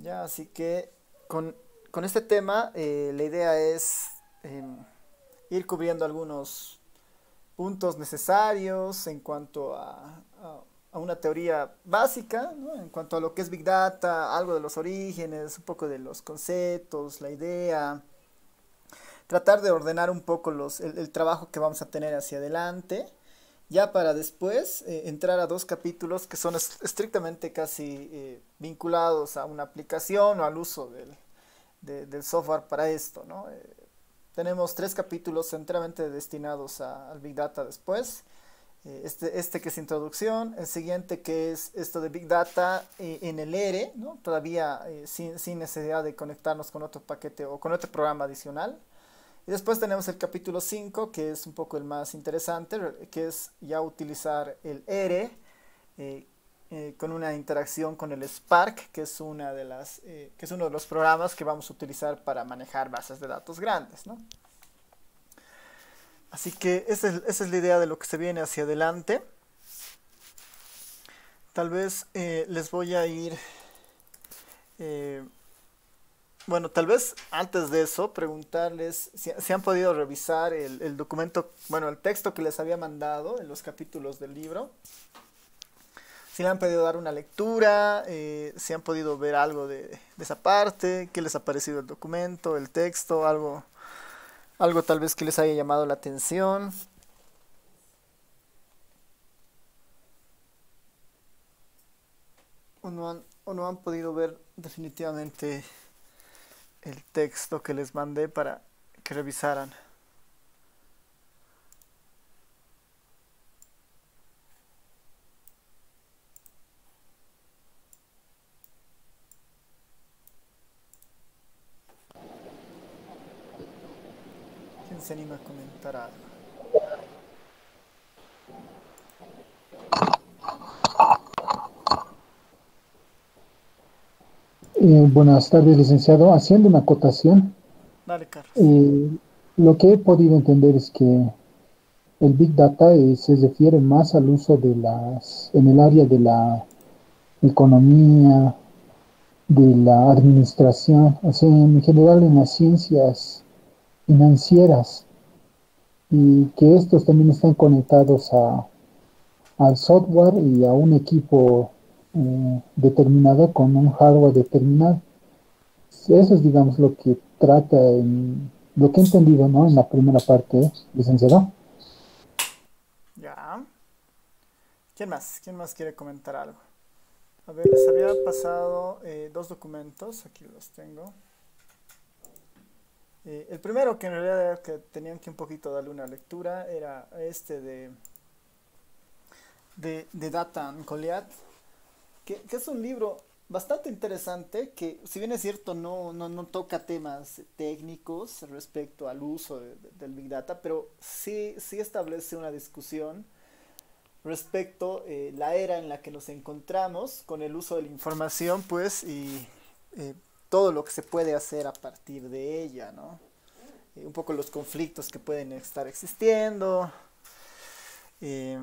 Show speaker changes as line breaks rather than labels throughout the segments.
Ya, así que con este tema la idea es ir cubriendo algunos puntos necesarios en cuanto a una teoría básica, ¿no? En cuanto a lo que es Big Data, algo de los orígenes, un poco de los conceptos, la idea, tratar de ordenar un poco el trabajo que vamos a tener hacia adelante, ya para después entrar a dos capítulos que son estrictamente casi vinculados a una aplicación o al uso del software para esto, ¿no? Tenemos tres capítulos enteramente destinados al Big Data después. Este que es introducción, el siguiente que es esto de Big Data en el ERE, ¿no? Todavía sin necesidad de conectarnos con otro paquete o con otro programa adicional. Y después tenemos el capítulo 5 que es un poco el más interesante, que es ya utilizar el ERE con una interacción con el Spark, que es, que es uno de los programas que vamos a utilizar para manejar bases de datos grandes, ¿no? Así que esa es la idea de lo que se viene hacia adelante. Tal vez les voy a ir, eh, bueno, tal vez antes de eso preguntarles si han podido revisar el documento, bueno, el texto que les había mandado en los capítulos del libro. Si le han podido dar una lectura, si han podido ver algo de esa parte, qué les ha parecido el documento, el texto, algo tal vez que les haya llamado la atención. O no han podido ver definitivamente el texto que les mandé para que revisaran. ¿Quién se anima a comentar algo?
Buenas tardes, licenciado. Haciendo una acotación,
Dale, Carlos.
eh, lo que he podido entender es que el Big Data se refiere más al uso en el área de la economía, de la administración, o sea, en general en las ciencias financieras, y que estos también están conectados al software y a un equipo determinado con un hardware determinado. Eso es, digamos, lo que trata lo que he entendido, ¿no? En la primera parte, licenciado.
Ya. ¿Quién más? ¿Quién más quiere comentar algo? A ver, les había pasado dos documentos, aquí los tengo. El primero, que en realidad era que tenían que un poquito darle una lectura, era este de Data and Goliath, que es un libro bastante interesante, que si bien es cierto no toca temas técnicos respecto al uso del Big Data, pero sí establece una discusión respecto la era en la que nos encontramos con el uso de la información, pues, y eh, todo lo que se puede hacer a partir de ella, ¿no? Un poco los conflictos que pueden estar existiendo, eh,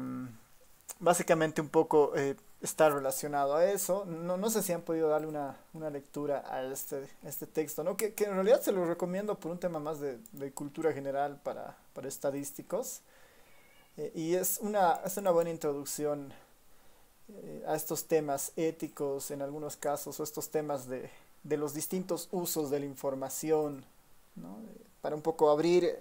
básicamente un poco está relacionado a eso. No sé si han podido darle una lectura a este texto, ¿no? Que en realidad se lo recomiendo por un tema más de cultura general para estadísticos. Y es una buena introducción a estos temas éticos en algunos casos, o estos temas de los distintos usos de la información, ¿no? Para un poco abrir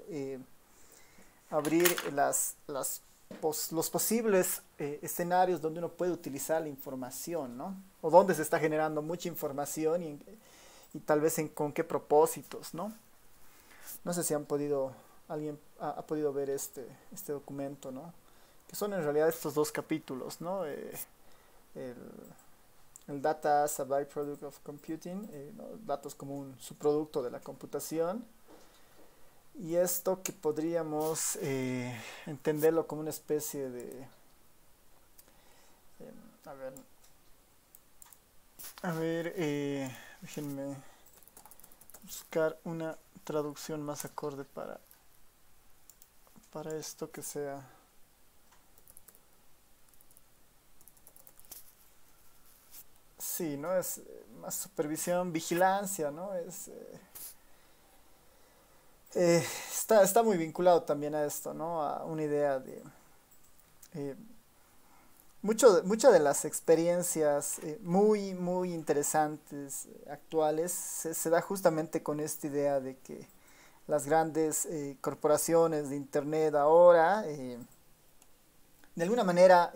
los posibles escenarios donde uno puede utilizar la información, ¿no? O donde se está generando mucha información y tal vez con qué propósitos, ¿no? No sé si alguien ha podido ver este documento, ¿no? Que son en realidad estos dos capítulos, ¿no? El, el Data as a Byproduct of Computing, ¿no? Datos como un subproducto de la computación. Y esto que podríamos entenderlo como una especie eh, a ver, déjenme buscar una traducción más acorde para esto que sea. Sí, ¿no? Es más supervisión, vigilancia, ¿no? Está muy vinculado también a esto, ¿no? A una idea de... eh, muchas de las experiencias muy interesantes actuales se da justamente con esta idea de que las grandes corporaciones de Internet ahora, de alguna manera,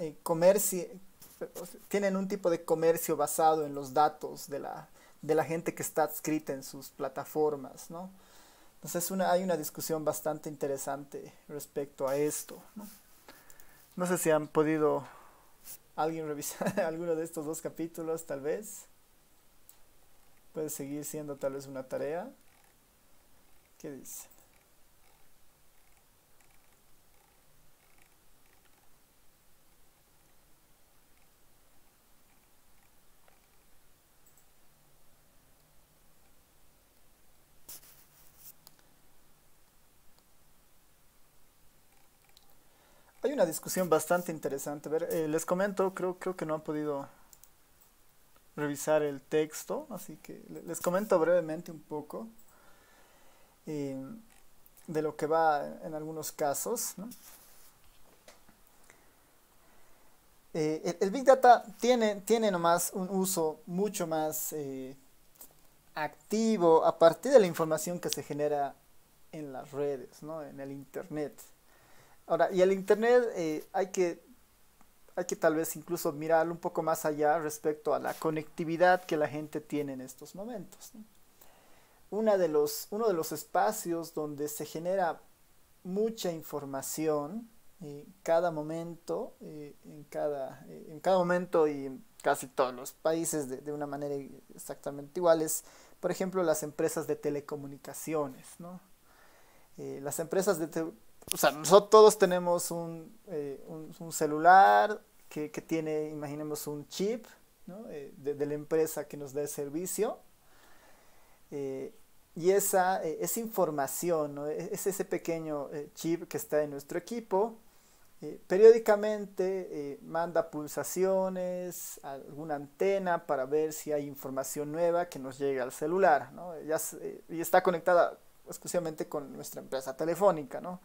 tienen un tipo de comercio basado en los datos de la gente que está adscrita en sus plataformas, ¿no? Entonces hay una discusión bastante interesante respecto a esto, ¿no? No sé si han podido alguien revisar alguno de estos dos capítulos, tal vez. Puede seguir siendo tal vez una tarea. ¿Qué dice? Hay una discusión bastante interesante. A ver, les comento, creo que no han podido revisar el texto, así que les comento brevemente un poco eh, de lo que va en algunos casos, ¿no? El Big Data tiene nomás un uso mucho más activo a partir de la información que se genera en las redes, ¿no? En el Internet. Ahora, y el Internet hay que tal vez incluso mirarlo un poco más allá respecto a la conectividad que la gente tiene en estos momentos, ¿no? Uno de los espacios donde se genera mucha información cada momento, en cada momento y en casi todos los países de una manera exactamente igual es, por ejemplo, las empresas de telecomunicaciones, ¿no? Las empresas o sea, nosotros todos tenemos un celular que tiene, imaginemos, un chip, ¿no? De la empresa que nos da el servicio. eh, y esa información, ¿no? Es ese pequeño chip que está en nuestro equipo. Periódicamente manda pulsaciones a alguna antena para ver si hay información nueva que nos llega al celular, ¿no? Y está conectada exclusivamente con nuestra empresa telefónica, ¿no?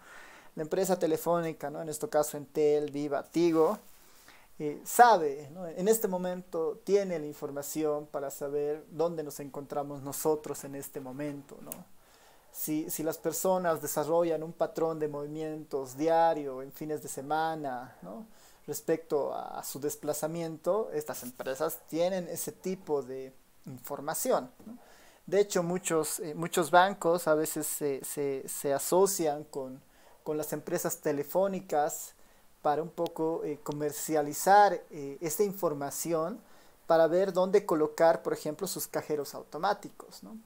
La empresa telefónica, ¿no? En este caso Entel, Viva, Tigo, sabe, ¿no? En este momento tiene la información para saber dónde nos encontramos nosotros en este momento, ¿no? Si las personas desarrollan un patrón de movimientos diario, en fines de semana, ¿no? Respecto a su desplazamiento, estas empresas tienen ese tipo de información, ¿no? De hecho, muchos bancos a veces se asocian con las empresas telefónicas para un poco comercializar esta información para ver dónde colocar, por ejemplo, sus cajeros automáticos, ¿no?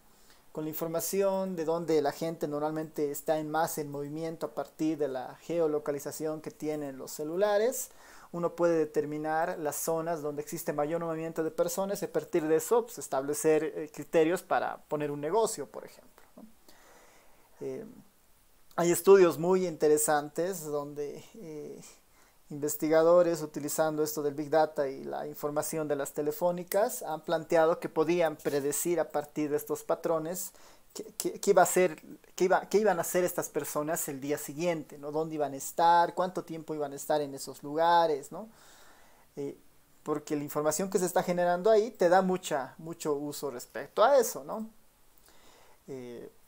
Con la información de dónde la gente normalmente está más en movimiento a partir de la geolocalización que tienen los celulares, uno puede determinar las zonas donde existe mayor movimiento de personas y a partir de eso pues, establecer criterios para poner un negocio, por ejemplo, ¿no? Eh, Hay estudios muy interesantes donde investigadores utilizando esto del Big Data y la información de las telefónicas han planteado que podían predecir a partir de estos patrones qué iba a ser, qué iban a hacer estas personas el día siguiente, ¿no? Dónde iban a estar, cuánto tiempo iban a estar en esos lugares, ¿no? Eh, Porque la información que se está generando ahí te da mucho uso respecto a eso, ¿no?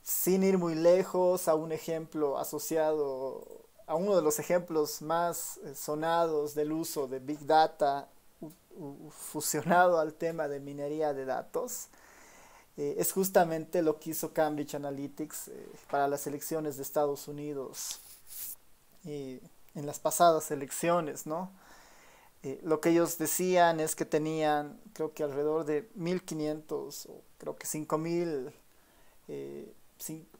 Sin ir muy lejos, a un ejemplo asociado, a uno de los ejemplos más sonados del uso de Big Data fusionado al tema de minería de datos, es justamente lo que hizo Cambridge Analytics para las elecciones de Estados Unidos en las pasadas elecciones, ¿no? Lo que ellos decían es que tenían, creo que alrededor de 1.500 o creo que 5.000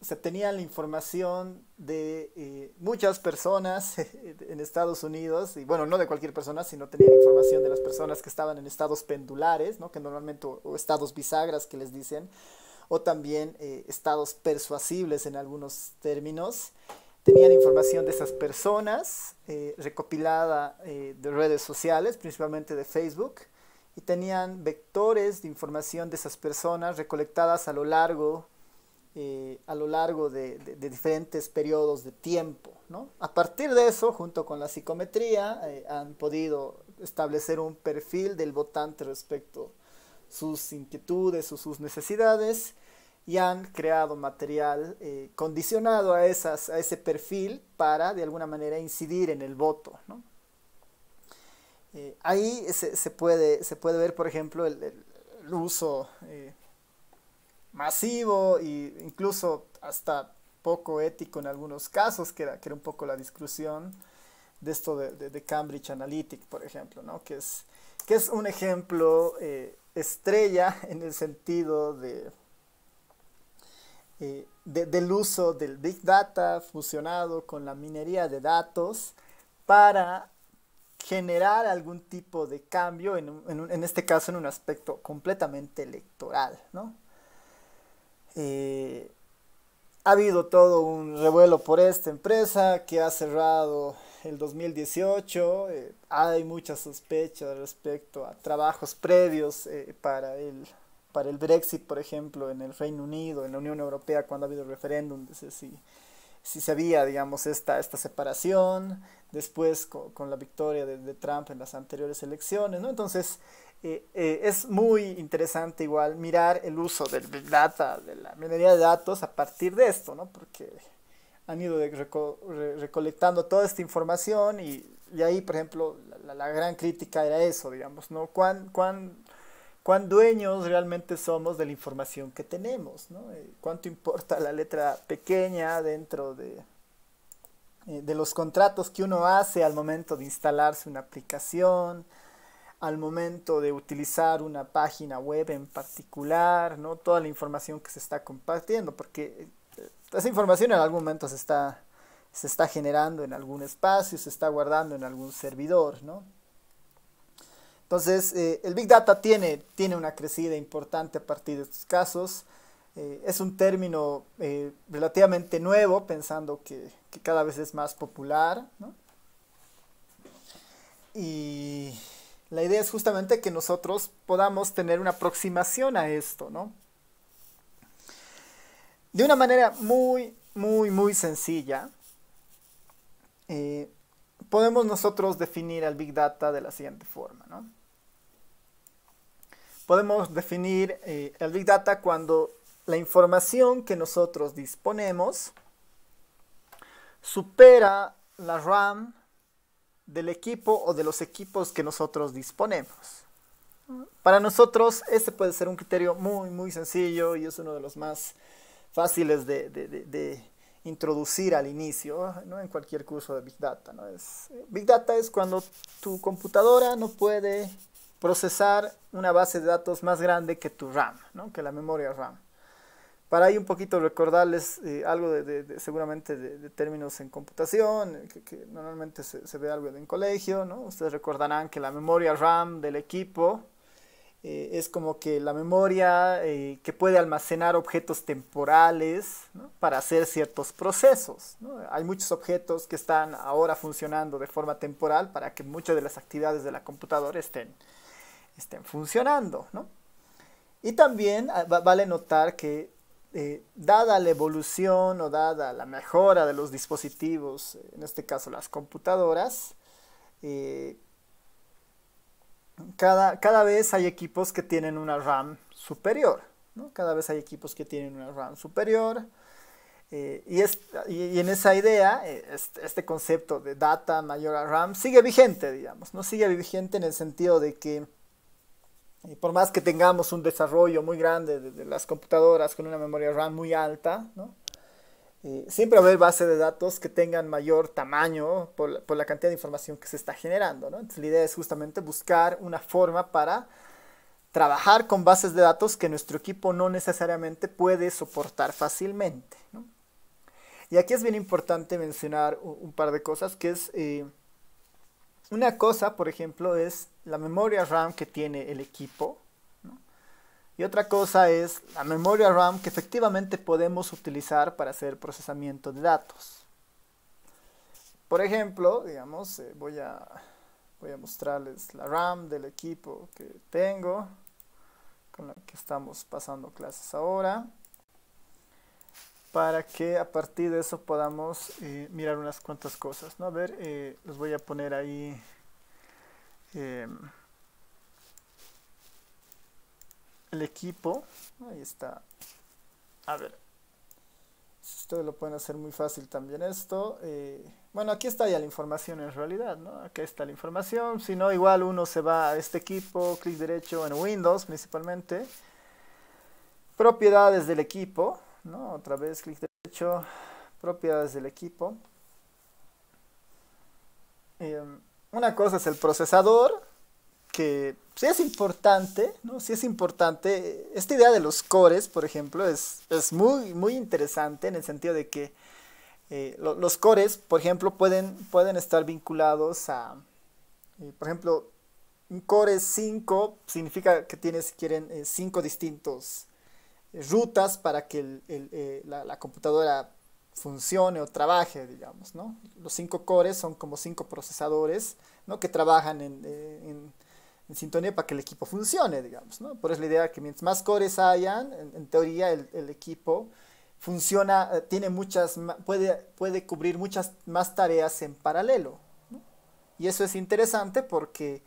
se tenía la información de muchas personas en Estados Unidos, y bueno, no de cualquier persona, sino tenían información de las personas que estaban en estados pendulares, ¿no? Que normalmente, o estados bisagras que les dicen, o también estados persuasibles en algunos términos. Tenían información de esas personas recopilada de redes sociales, principalmente de Facebook, y tenían vectores de información de esas personas recolectadas a lo largo de diferentes periodos de tiempo, ¿no? A partir de eso, junto con la psicometría, han podido establecer un perfil del votante respecto a sus inquietudes o sus necesidades y han creado material condicionado a ese perfil para de alguna manera incidir en el voto, ¿no? Ahí se puede ver, por ejemplo, el uso masivo e incluso hasta poco ético en algunos casos, que era un poco la discusión de esto de Cambridge Analytica, por ejemplo, ¿no? que es un ejemplo estrella en el sentido del uso del Big Data fusionado con la minería de datos para generar algún tipo de cambio, en este caso en un aspecto completamente electoral, ¿no? Ha habido todo un revuelo por esta empresa que ha cerrado el 2018. Hay muchas sospechas respecto a trabajos previos para el Brexit, por ejemplo, en el Reino Unido, en la Unión Europea, cuando ha habido referéndum, si se había, digamos, esta separación, después con la victoria de Trump en las anteriores elecciones, ¿no? Entonces, es muy interesante igual mirar el uso del Big Data, de la minería de datos a partir de esto, ¿no? Porque han ido recolectando toda esta información y ahí, por ejemplo, la gran crítica era eso, digamos, ¿no? ¿Cuán dueños realmente somos de la información que tenemos, ¿no? ¿Cuánto importa la letra pequeña dentro de los contratos que uno hace al momento de instalarse una aplicación, al momento de utilizar una página web en particular, ¿no? Toda la información que se está compartiendo, porque esa información en algún momento se está generando en algún espacio, se está guardando en algún servidor, ¿no? Entonces, el Big Data tiene una crecida importante a partir de estos casos. Es un término relativamente nuevo, pensando que cada vez es más popular, ¿no? Y la idea es justamente que nosotros podamos tener una aproximación a esto, ¿no? De una manera muy, muy, muy sencilla, podemos nosotros definir al Big Data de la siguiente forma, ¿no? Podemos definir el Big Data cuando la información que nosotros disponemos supera la RAM del equipo o de los equipos que nosotros disponemos. Para nosotros este puede ser un criterio muy, muy sencillo y es uno de los más fáciles de introducir al inicio, ¿no? En cualquier curso de Big Data, ¿no? Big Data es cuando tu computadora no puede procesar una base de datos más grande que tu RAM, ¿no? Que la memoria RAM. Para ahí un poquito recordarles algo seguramente de términos en computación, que normalmente se ve algo en colegio, ¿no? Ustedes recordarán que la memoria RAM del equipo es como que la memoria que puede almacenar objetos temporales, ¿no? Para hacer ciertos procesos, ¿no? Hay muchos objetos que están ahora funcionando de forma temporal para que muchas de las actividades de la computadora estén funcionando, ¿no? Y también vale notar que dada la evolución o dada la mejora de los dispositivos, en este caso las computadoras, cada vez hay equipos que tienen una RAM superior, ¿no? Cada vez hay equipos que tienen una RAM superior. Y en esa idea, este concepto de data mayor a RAM sigue vigente, digamos, ¿no? Sigue vigente en el sentido de que por más que tengamos un desarrollo muy grande de las computadoras con una memoria RAM muy alta, ¿no? Siempre va a haber bases de datos que tengan mayor tamaño por la cantidad de información que se está generando, ¿no? Entonces la idea es justamente buscar una forma para trabajar con bases de datos que nuestro equipo no necesariamente puede soportar fácilmente, ¿no? Y aquí es bien importante mencionar un par de cosas, que es una cosa, por ejemplo, es la memoria RAM que tiene el equipo, ¿no? Y otra cosa es la memoria RAM que efectivamente podemos utilizar para hacer procesamiento de datos. Por ejemplo, digamos, voy a Voy a mostrarles la RAM del equipo que tengo, con la que estamos pasando clases ahora, para que a partir de eso podamos mirar unas cuantas cosas, ¿no? A ver, les voy a poner ahí el equipo. Ahí está. A ver, ustedes lo pueden hacer muy fácil también esto. Bueno, aquí está ya la información en realidad, ¿no? Aquí está la información. Si no, igual uno se va a este equipo, clic derecho en Windows principalmente. Propiedades del equipo, ¿no? Otra vez clic derecho, propiedades del equipo. Una cosa es el procesador, que sí es importante, ¿no? Sí es importante. Esta idea de los cores, por ejemplo, es muy interesante en el sentido de que los cores, por ejemplo, pueden estar vinculados a, por ejemplo, un core 5 significa que tienes, quieren 5 distintos rutas para que la computadora funcione o trabaje, digamos, ¿no? Los 5 cores son como 5 procesadores, ¿no? Que trabajan en sintonía para que el equipo funcione, digamos, ¿no? Por eso la idea que mientras más cores hayan, en teoría el equipo funciona, tiene puede cubrir muchas más tareas en paralelo, ¿no? Y eso es interesante porque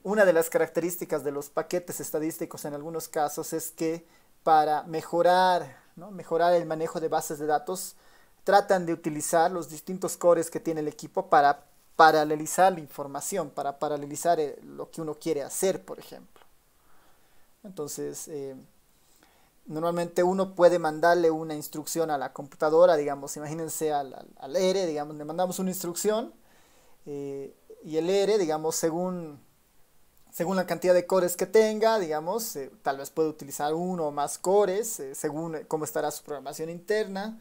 una de las características de los paquetes estadísticos en algunos casos es que para mejorar, ¿no? Mejorar el manejo de bases de datos, tratan de utilizar los distintos cores que tiene el equipo para paralelizar la información, para paralelizar lo que uno quiere hacer, por ejemplo. Entonces, normalmente uno puede mandarle una instrucción a la computadora, digamos, imagínense al ERE, digamos, le mandamos una instrucción y el ERE, digamos, según la cantidad de cores que tenga, digamos, tal vez puede utilizar uno o más cores, según cómo estará su programación interna.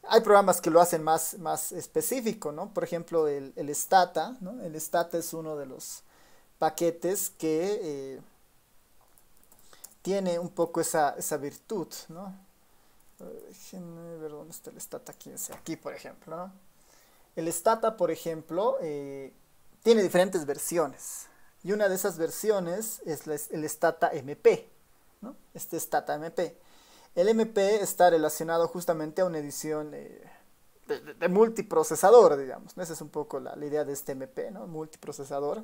Hay programas que lo hacen más específico, ¿no? Por ejemplo, el Stata, ¿no? El Stata es uno de los paquetes que tiene un poco esa virtud, ¿no? Déjenme ver dónde está el Stata, aquí, por ejemplo, ¿no? El Stata, por ejemplo, tiene diferentes versiones. Y una de esas versiones es el Stata MP, ¿no? Este Stata MP. El MP está relacionado justamente a una edición de multiprocesador, digamos, ¿no? Esa es un poco la idea de este MP, ¿no? Multiprocesador.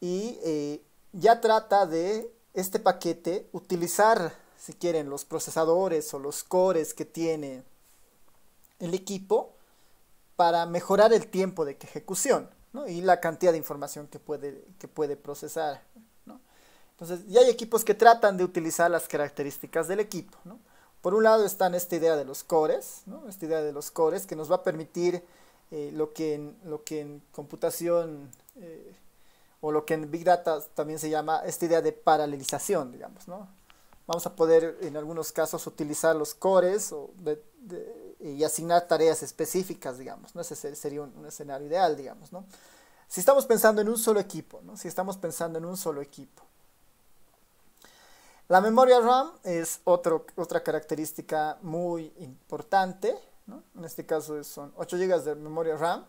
Y ya trata de este paquete utilizar, si quieren, los procesadores o los cores que tiene el equipo para mejorar el tiempo de ejecución, ¿no? Y la cantidad de información que puede procesar, ¿no? Entonces, ya hay equipos que tratan de utilizar las características del equipo, ¿no? Por un lado están esta idea de los cores, ¿no? Esta idea de los cores que nos va a permitir lo que en computación o lo que en Big Data también se llama esta idea de paralelización, digamos, ¿no? Vamos a poder en algunos casos utilizar los cores y asignar tareas específicas, digamos, ¿no? Ese sería un escenario ideal, digamos, ¿no? Si estamos pensando en un solo equipo, ¿no? Si estamos pensando en un solo equipo. La memoria RAM es otra característica muy importante, ¿no? En este caso son 8 GB de memoria RAM.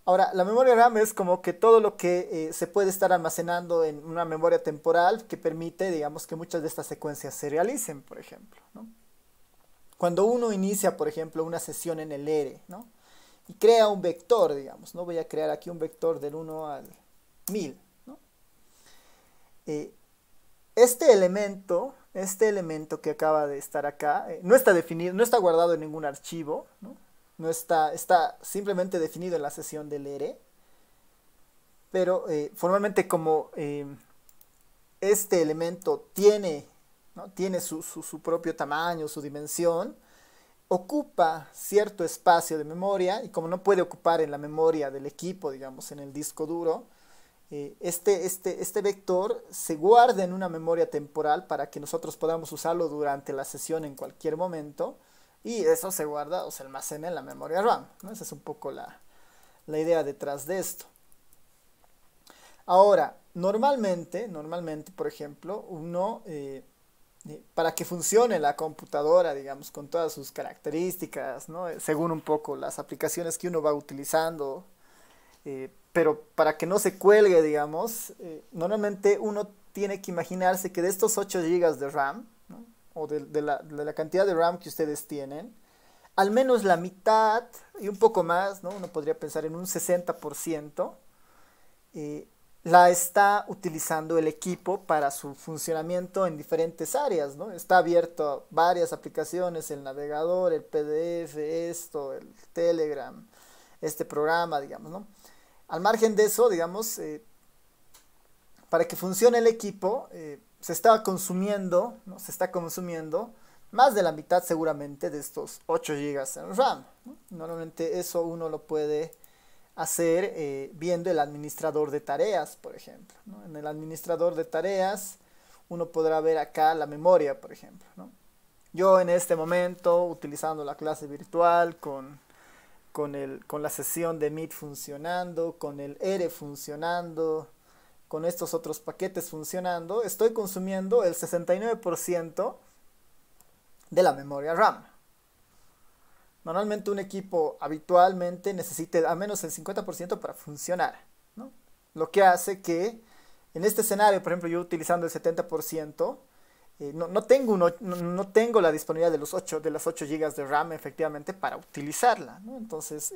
Ahora, la memoria RAM es como que todo lo que se puede estar almacenando en una memoria temporal que permite, digamos, que muchas de estas secuencias se realicen, por ejemplo, ¿no? Cuando uno inicia, por ejemplo, una sesión en el ERE, ¿no? Y crea un vector, digamos, ¿no? Voy a crear aquí un vector del 1 al 1000, ¿no? Este elemento que acaba de estar acá, no está definido, no está guardado en ningún archivo, ¿no? No está simplemente definido en la sesión del ERE, pero formalmente como este elemento tiene, ¿no? Tiene su propio tamaño, su dimensión, ocupa cierto espacio de memoria y como no puede ocupar en la memoria del equipo, digamos, en el disco duro, este vector se guarda en una memoria temporal para que nosotros podamos usarlo durante la sesión en cualquier momento y eso se guarda o se almacena en la memoria RAM, ¿no? Esa es un poco la idea detrás de esto. Ahora, normalmente, por ejemplo, uno, para que funcione la computadora, digamos, con todas sus características, ¿no? Según un poco las aplicaciones que uno va utilizando, Pero para que no se cuelgue, digamos, normalmente uno tiene que imaginarse que de estos 8 gigas de RAM, ¿no? O de la cantidad de RAM que ustedes tienen, al menos la mitad y un poco más, ¿no? Uno podría pensar en un 60%, eh, la está utilizando el equipo para su funcionamiento en diferentes áreas, ¿no? Está abierto varias aplicaciones, el navegador, el PDF, esto, el Telegram, este programa, digamos, ¿no? Al margen de eso, digamos, para que funcione el equipo, se está consumiendo, ¿no? Se está consumiendo más de la mitad seguramente de estos 8 gigas en RAM, ¿no? Normalmente eso uno lo puede hacer viendo el administrador de tareas, por ejemplo, ¿no? En el administrador de tareas uno podrá ver acá la memoria, por ejemplo, ¿no? Yo en este momento, utilizando la clase virtual con la sesión de Meet funcionando, con el ERE funcionando, con estos otros paquetes funcionando, estoy consumiendo el 69% de la memoria RAM. Normalmente un equipo habitualmente necesita al menos el 50% para funcionar, ¿no? Lo que hace que en este escenario, por ejemplo, yo utilizando el 70%, no tengo la disponibilidad de las 8 gigas de RAM efectivamente para utilizarla, ¿no? Entonces,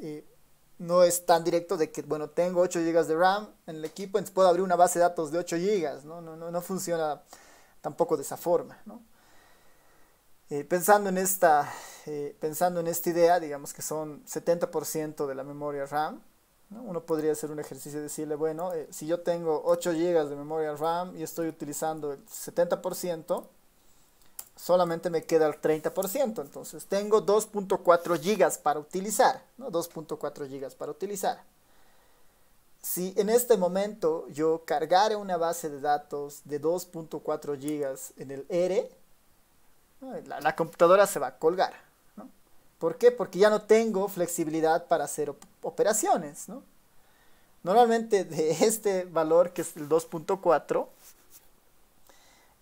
no es tan directo de que, bueno, tengo 8 gigas de RAM en el equipo, entonces puedo abrir una base de datos de 8 gigas, ¿no? No funciona tampoco de esa forma, ¿no? Pensando en esta idea, digamos que son 70% de la memoria RAM, ¿no? Uno podría hacer un ejercicio y decirle, bueno, si yo tengo 8 gigas de memoria RAM y estoy utilizando el 70%, solamente me queda el 30%, entonces tengo 2.4 gigas para utilizar, ¿no? 2.4 gigas para utilizar. Si en este momento yo cargara una base de datos de 2.4 gigas en el ERE, ¿no? La computadora se va a colgar, ¿no? ¿Por qué? Porque ya no tengo flexibilidad para hacer operaciones, ¿no? Normalmente de este valor, que es el 2.4,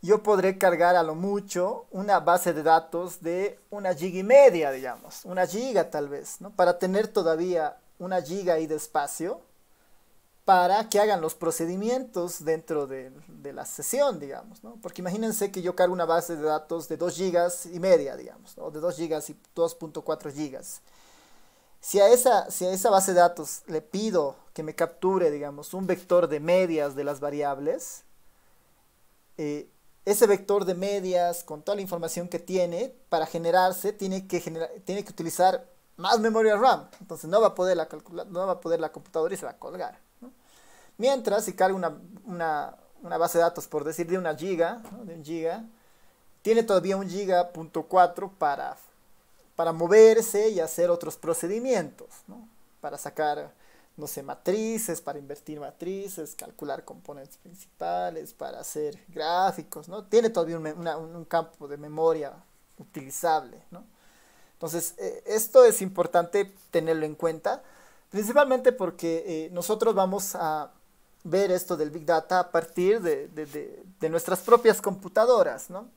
yo podré cargar a lo mucho una base de datos de 1,5 GB, digamos, 1 GB tal vez, ¿no? Para tener todavía 1 GB ahí de espacio para que hagan los procedimientos dentro de la sesión, digamos, ¿no? Porque imagínense que yo cargo una base de datos de 2,5 GB, digamos, ¿no? De 2 GB y 2.4 gigas. Si a esa base de datos le pido que me capture, digamos, un vector de medias de las variables, ese vector de medias con toda la información que tiene, para generarse, tiene que utilizar más memoria RAM. Entonces no va a poder la computadora y se va a colgar, ¿no? Mientras, si cargo una base de datos, por decir, de 1 GB, ¿no? De 1 GB, tiene todavía 1,4 GB para moverse y hacer otros procedimientos, ¿no? Para sacar, no sé, matrices, para invertir matrices, calcular componentes principales, para hacer gráficos, ¿no? Tiene todavía un campo de memoria utilizable, ¿no? Entonces, esto es importante tenerlo en cuenta, principalmente porque nosotros vamos a ver esto del Big Data a partir de nuestras propias computadoras, ¿no?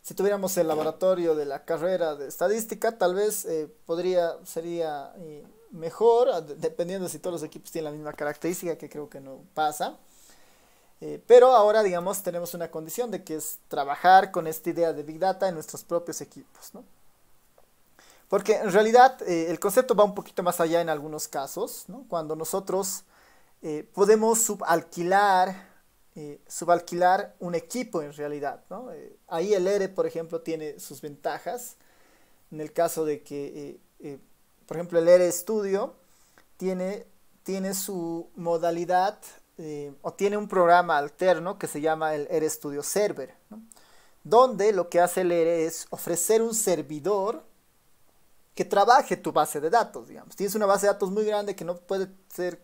Si tuviéramos el laboratorio de la carrera de estadística, tal vez sería mejor, dependiendo si todos los equipos tienen la misma característica, que creo que no pasa. Pero ahora, digamos, tenemos una condición de que es trabajar con esta idea de Big Data en nuestros propios equipos, ¿no? Porque en realidad el concepto va un poquito más allá en algunos casos, ¿no? Cuando nosotros podemos subalquilar un equipo en realidad, ¿no? Ahí el ERE, por ejemplo, tiene sus ventajas. En el caso de que, por ejemplo, el ERE Studio tiene su modalidad o tiene un programa alterno que se llama el ERE Studio Server, ¿no? Donde lo que hace el ERE es ofrecer un servidor que trabaje tu base de datos, digamos. Tienes una base de datos muy grande que no puede ser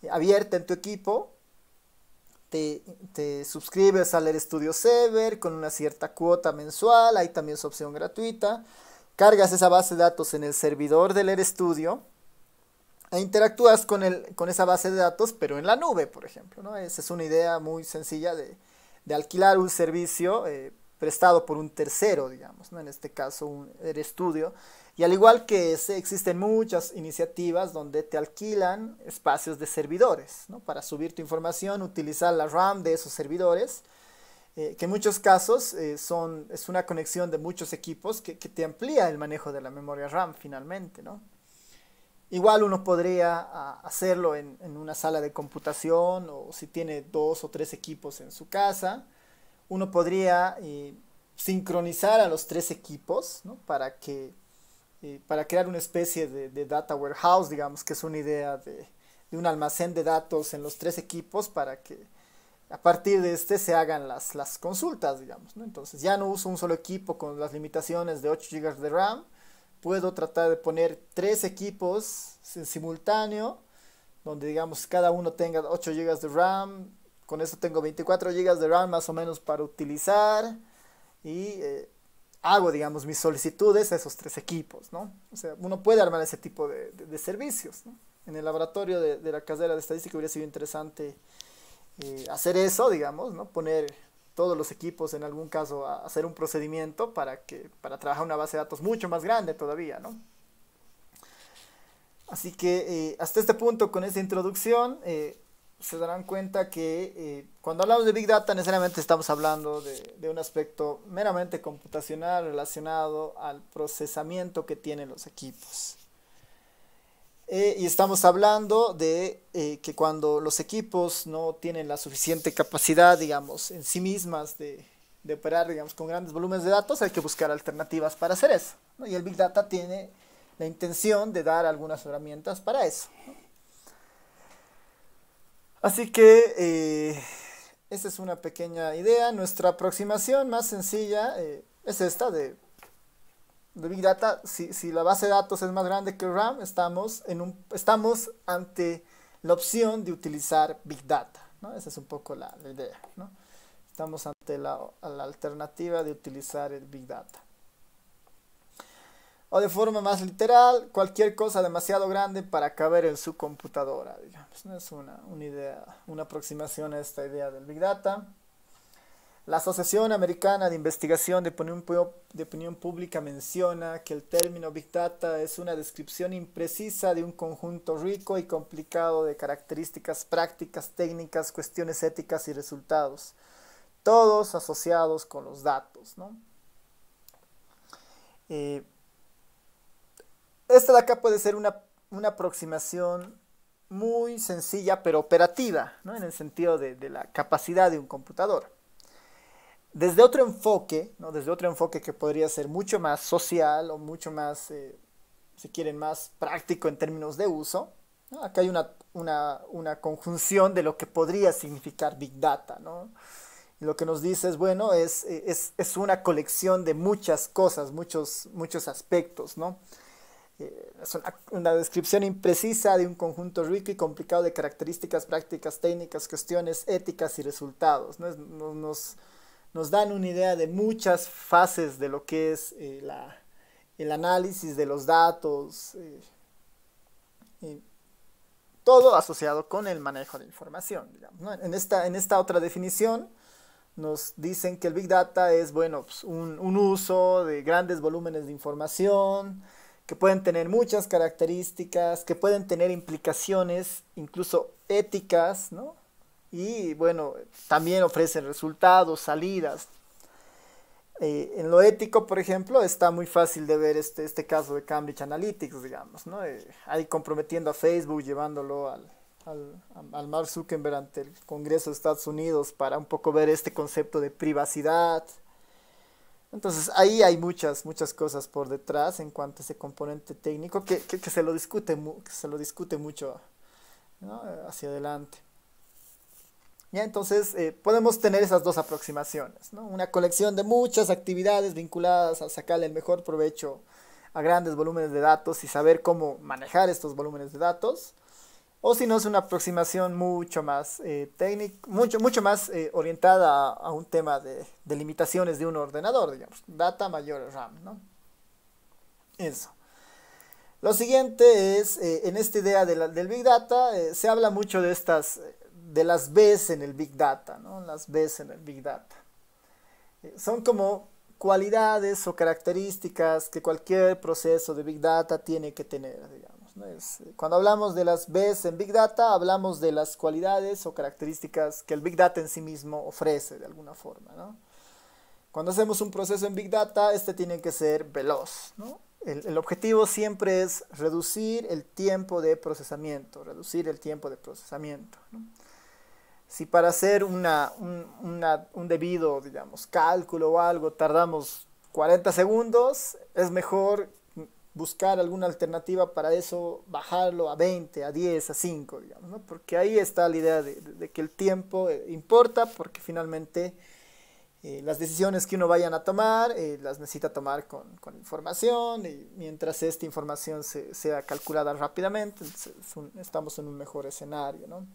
abierta en tu equipo. Te suscribes al RStudio Server con una cierta cuota mensual, hay también su opción gratuita, cargas esa base de datos en el servidor del RStudio e interactúas con esa base de datos, pero en la nube, por ejemplo, ¿no? Esa es una idea muy sencilla de alquilar un servicio prestado por un tercero, digamos, ¿no? En este caso un RStudio. Y al igual que ese, existen muchas iniciativas donde te alquilan espacios de servidores, ¿no? Para subir tu información, utilizar la RAM de esos servidores, que en muchos casos es una conexión de muchos equipos que te amplía el manejo de la memoria RAM finalmente, ¿no? Igual uno podría hacerlo en una sala de computación o si tiene 2 o 3 equipos en su casa, uno podría sincronizar a los 3 equipos, ¿no? Para crear una especie de data warehouse, digamos, que es una idea de un almacén de datos en los 3 equipos para que a partir de este se hagan las consultas, digamos, ¿no? Entonces ya no uso un solo equipo con las limitaciones de 8 GB de RAM, puedo tratar de poner 3 equipos en simultáneo, donde digamos cada uno tenga 8 GB de RAM, con eso tengo 24 GB de RAM más o menos para utilizar y hago, digamos, mis solicitudes a esos 3 equipos, ¿no? O sea, uno puede armar ese tipo de servicios, ¿no? En el laboratorio de la carrera de estadística hubiera sido interesante hacer eso, digamos, ¿no? Poner todos los equipos en algún caso a hacer un procedimiento para trabajar una base de datos mucho más grande todavía, ¿no? Así que hasta este punto, con esta introducción, se darán cuenta que cuando hablamos de Big Data necesariamente estamos hablando de un aspecto meramente computacional relacionado al procesamiento que tienen los equipos. Y estamos hablando de que cuando los equipos no tienen la suficiente capacidad, digamos, en sí mismas de operar, digamos, con grandes volúmenes de datos, hay que buscar alternativas para hacer eso, ¿no? Y el Big Data tiene la intención de dar algunas herramientas para eso, ¿no? Así que esta es una pequeña idea. Nuestra aproximación más sencilla es esta de Big Data. Si la base de datos es más grande que el RAM, estamos ante la opción de utilizar Big Data, ¿no? Esa es un poco la idea, ¿no? Estamos ante la alternativa de utilizar el Big Data. O de forma más literal, cualquier cosa demasiado grande para caber en su computadora, digamos, ¿no? Es una idea, una aproximación a esta idea del Big Data. La Asociación Americana de Investigación de Opinión Pública menciona que el término Big Data es una descripción imprecisa de un conjunto rico y complicado de características prácticas, técnicas, cuestiones éticas y resultados, todos asociados con los datos, ¿no? Esta de acá puede ser una aproximación muy sencilla pero operativa, ¿no? En el sentido de la capacidad de un computador. Desde otro enfoque, ¿no? Desde otro enfoque que podría ser mucho más social o mucho más, si quieren, más práctico en términos de uso, ¿no? Acá hay una conjunción de lo que podría significar Big Data, ¿no? Y lo que nos dice es, bueno, es una colección de muchas cosas, muchos aspectos, ¿no? Es una descripción imprecisa de un conjunto rico y complicado de características, prácticas, técnicas, cuestiones éticas y resultados, ¿no? Nos dan una idea de muchas fases de lo que es el análisis de los datos, todo asociado con el manejo de información, digamos, ¿no? En esta otra definición nos dicen que el Big Data es, bueno, pues un uso de grandes volúmenes de información, que pueden tener muchas características, que pueden tener implicaciones incluso éticas, ¿no? Y bueno, también ofrecen resultados, salidas. En lo ético, por ejemplo, está muy fácil de ver este caso de Cambridge Analytics, digamos, ¿no? Ahí comprometiendo a Facebook, llevándolo al Mark Zuckerberg ante el Congreso de Estados Unidos para un poco ver este concepto de privacidad. Entonces ahí hay muchas cosas por detrás en cuanto a ese componente técnico que se lo discute mucho, ¿no? Hacia adelante. Ya, entonces podemos tener esas dos aproximaciones, ¿no? Una colección de muchas actividades vinculadas a sacarle el mejor provecho a grandes volúmenes de datos y saber cómo manejar estos volúmenes de datos. O si no, es una aproximación mucho más técnica, mucho más orientada a un tema de limitaciones de un ordenador, digamos. Data mayor RAM, ¿no? Eso. Lo siguiente es, en esta idea del Big Data, se habla mucho de las Bs en el Big Data, ¿no? Las Bs en el Big Data. Son como cualidades o características que cualquier proceso de Big Data tiene que tener, digamos, ¿no? Cuando hablamos de las Bs en Big Data, hablamos de las cualidades o características que el Big Data en sí mismo ofrece de alguna forma, ¿no? Cuando hacemos un proceso en Big Data, este tiene que ser veloz, ¿no? El objetivo siempre es reducir el tiempo de procesamiento, ¿no? Si para hacer un debido, digamos, cálculo o algo tardamos 40 segundos, es mejor buscar alguna alternativa para eso, bajarlo a 20, a 10, a 5, digamos, ¿no? Porque ahí está la idea de que el tiempo importa, porque finalmente las decisiones que uno vayan a tomar, las necesita tomar con información, y mientras esta información sea calculada rápidamente, estamos en un mejor escenario, ¿no?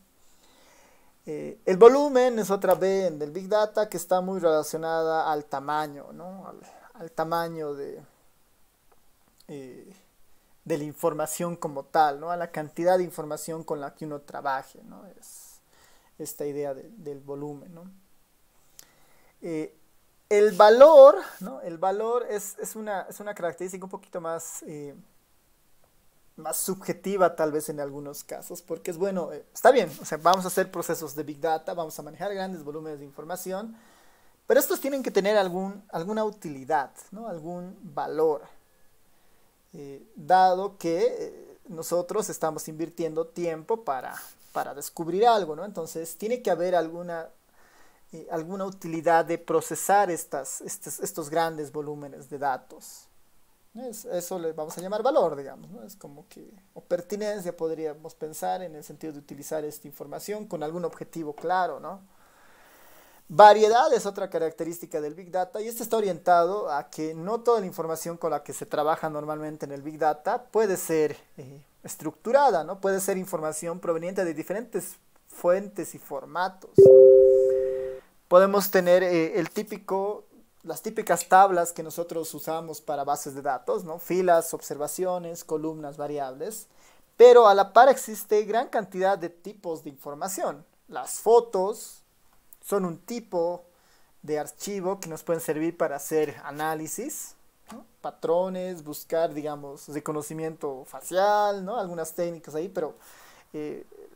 El volumen es otra B del Big Data que está muy relacionada al tamaño, ¿no? Al tamaño eh, de la información como tal, ¿no? A la cantidad de información con la que uno trabaje, ¿no? Es esta idea del volumen, ¿no? El valor, ¿no? El valor es una característica un poquito más subjetiva tal vez en algunos casos, porque es bueno, está bien, o sea, vamos a hacer procesos de Big Data, vamos a manejar grandes volúmenes de información, pero estos tienen que tener alguna utilidad, ¿no? Algún valor, dado que nosotros estamos invirtiendo tiempo para descubrir algo, ¿no? Entonces tiene que haber alguna utilidad de procesar estos grandes volúmenes de datos. Eso le vamos a llamar valor, digamos, ¿no? Es como que, o pertinencia podríamos pensar en el sentido de utilizar esta información con algún objetivo claro, ¿no? Variedad es otra característica del Big Data y este está orientado a que no toda la información con la que se trabaja normalmente en el Big Data puede ser estructurada, ¿no? Puede ser información proveniente de diferentes fuentes y formatos. Podemos tener las típicas tablas que nosotros usamos para bases de datos, ¿no? Filas, observaciones, columnas, variables, pero a la par existe gran cantidad de tipos de información. Las fotos son un tipo de archivo que nos pueden servir para hacer análisis, ¿no? Patrones, buscar, digamos, reconocimiento facial, ¿no? Algunas técnicas ahí, pero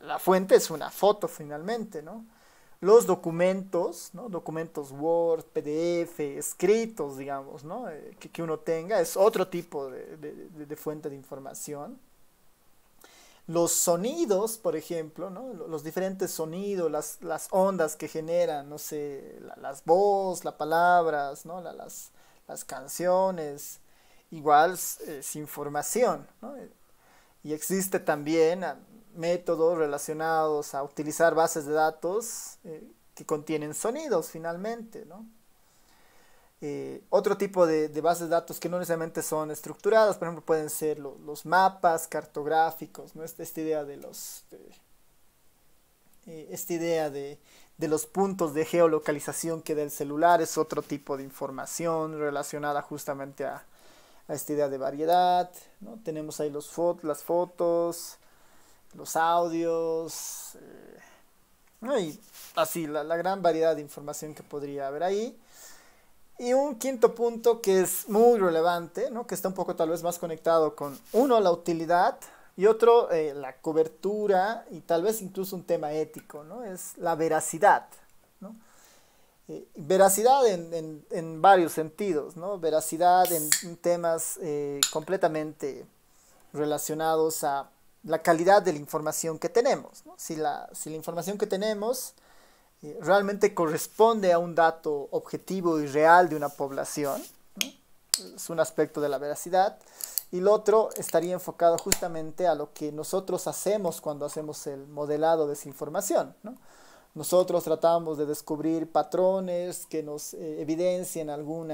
la fuente es una foto finalmente, ¿no? Los documentos, ¿no? Documentos Word, PDF, escritos, digamos, ¿no? Que uno tenga, es otro tipo de fuente de información. Los sonidos, por ejemplo, ¿no? Los diferentes sonidos, las ondas que generan, no sé, las voces, las palabras, ¿no? Las canciones, igual es información, ¿no? Y existe también métodos relacionados a utilizar bases de datos que contienen sonidos finalmente, ¿no? Otro tipo de bases de datos que no necesariamente son estructuradas, por ejemplo, pueden ser los mapas cartográficos, ¿no? Esta idea de los puntos de geolocalización que da el celular es otro tipo de información relacionada justamente a esta idea de variedad, ¿no? Tenemos ahí las fotos, los audios, ¿no? Y así la gran variedad de información que podría haber ahí. Y un quinto punto que es muy relevante, ¿no? Que está un poco tal vez más conectado con, uno, la utilidad, y otro, la cobertura, y tal vez incluso un tema ético, ¿no? Es la veracidad, ¿no? Veracidad en varios sentidos, ¿no? Veracidad en temas completamente relacionados a la calidad de la información que tenemos, ¿no? Si la información que tenemos realmente corresponde a un dato objetivo y real de una población, ¿no? Es un aspecto de la veracidad. Y el otro estaría enfocado justamente a lo que nosotros hacemos cuando hacemos el modelado de esa información, ¿no? Nosotros tratamos de descubrir patrones que nos evidencien algún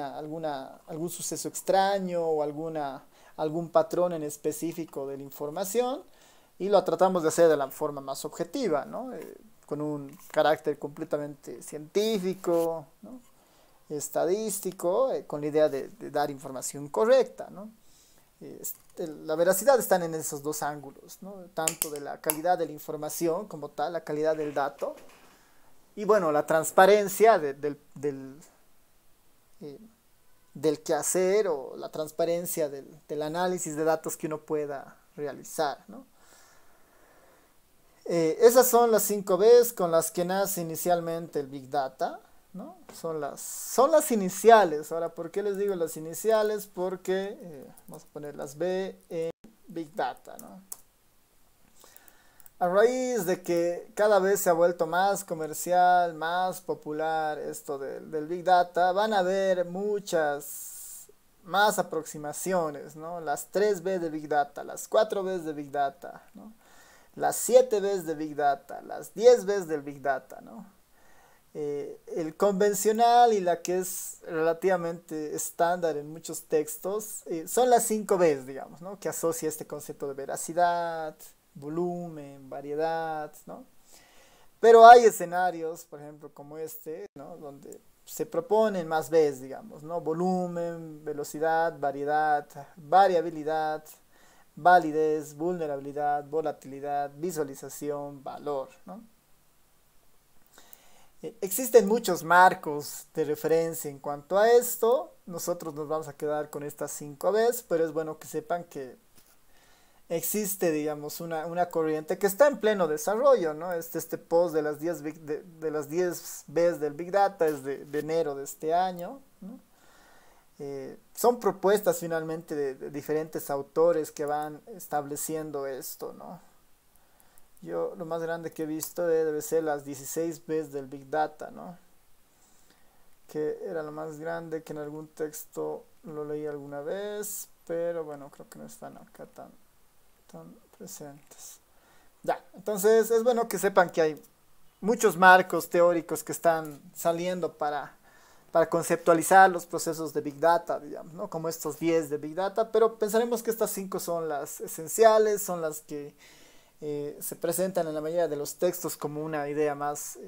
suceso extraño o algún patrón en específico de la información, y lo tratamos de hacer de la forma más objetiva, ¿no? Con un carácter completamente científico, ¿no? Estadístico, con la idea de dar información correcta, ¿no? La veracidad están en esos dos ángulos, ¿no? Tanto de la calidad de la información como tal, la calidad del dato, y bueno, la transparencia eh, del quehacer o la transparencia del análisis de datos que uno pueda realizar, ¿no? Esas son las 5 Bs con las que nace inicialmente el Big Data, ¿no? Son las iniciales. Ahora, ¿por qué les digo las iniciales? Porque vamos a poner las B en Big Data, ¿no? A raíz de que cada vez se ha vuelto más comercial, más popular esto del Big Data, van a haber muchas más aproximaciones, ¿no? Las 3 B de Big Data, las 4 Bs de Big Data, ¿no? Las 7 Bs de Big Data, las 10 Bs del Big Data, ¿no? El convencional y la que es relativamente estándar en muchos textos son las 5 Bs, digamos, ¿no? Que asocia este concepto de veracidad, volumen, variedad, ¿no? Pero hay escenarios, por ejemplo, como este, ¿no? Donde se proponen más Bs, digamos, ¿no? Volumen, velocidad, variedad, variabilidad, validez, vulnerabilidad, volatilidad, visualización, valor, ¿no? Existen muchos marcos de referencia en cuanto a esto. Nosotros nos vamos a quedar con estas 5 Bs, pero es bueno que sepan que existe, digamos, una corriente que está en pleno desarrollo, ¿no? Este post de las 10 Bs del Big Data es de enero de este año, ¿no? Son propuestas finalmente de diferentes autores que van estableciendo esto, ¿no? Yo lo más grande que he visto debe ser las 16 Bs del Big Data, ¿no? Que era lo más grande, que en algún texto lo leí alguna vez, pero bueno, creo que no están acá tan presentes. Ya, entonces es bueno que sepan que hay muchos marcos teóricos que están saliendo para conceptualizar los procesos de Big Data, digamos, ¿no? Como estos 10 de Big Data, pero pensaremos que estas 5 son las esenciales, son las que se presentan en la mayoría de los textos como una idea más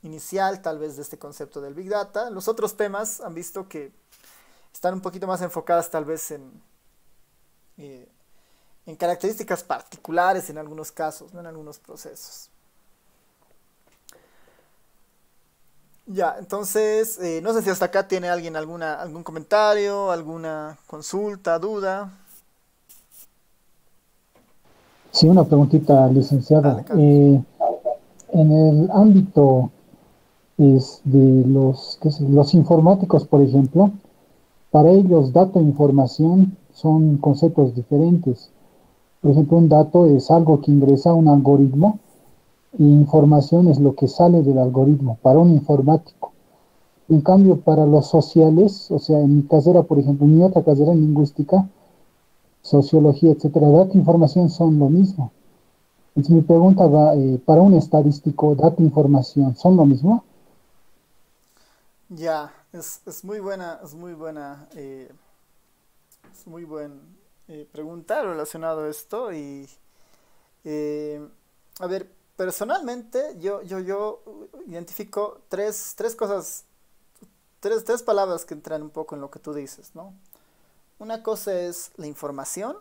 inicial, tal vez, de este concepto del Big Data. Los otros temas han visto que están un poquito más enfocadas tal vez eh, en características particulares en algunos casos, ¿no? En algunos procesos. Ya, entonces, no sé si hasta acá tiene alguien algún comentario, alguna consulta, duda.
Sí, una preguntita, licenciado.
Dale, Carlos.
En el ámbito de los informáticos, por ejemplo, para ellos dato e información son conceptos diferentes. Por ejemplo, un dato es algo que ingresa a un algoritmo y información es lo que sale del algoritmo para un informático. En cambio, para los sociales, o sea, en mi carrera, por ejemplo, en mi otra carrera en lingüística, sociología, etcétera, dato e información son lo mismo. Entonces mi pregunta va, para un estadístico, dato e información, ¿son lo mismo?
Ya, es muy buena, es muy buen pregunta relacionado a esto y eh, a ver, personalmente yo identifico tres cosas, tres palabras que entran un poco en lo que tú dices, ¿no? Una cosa es la información,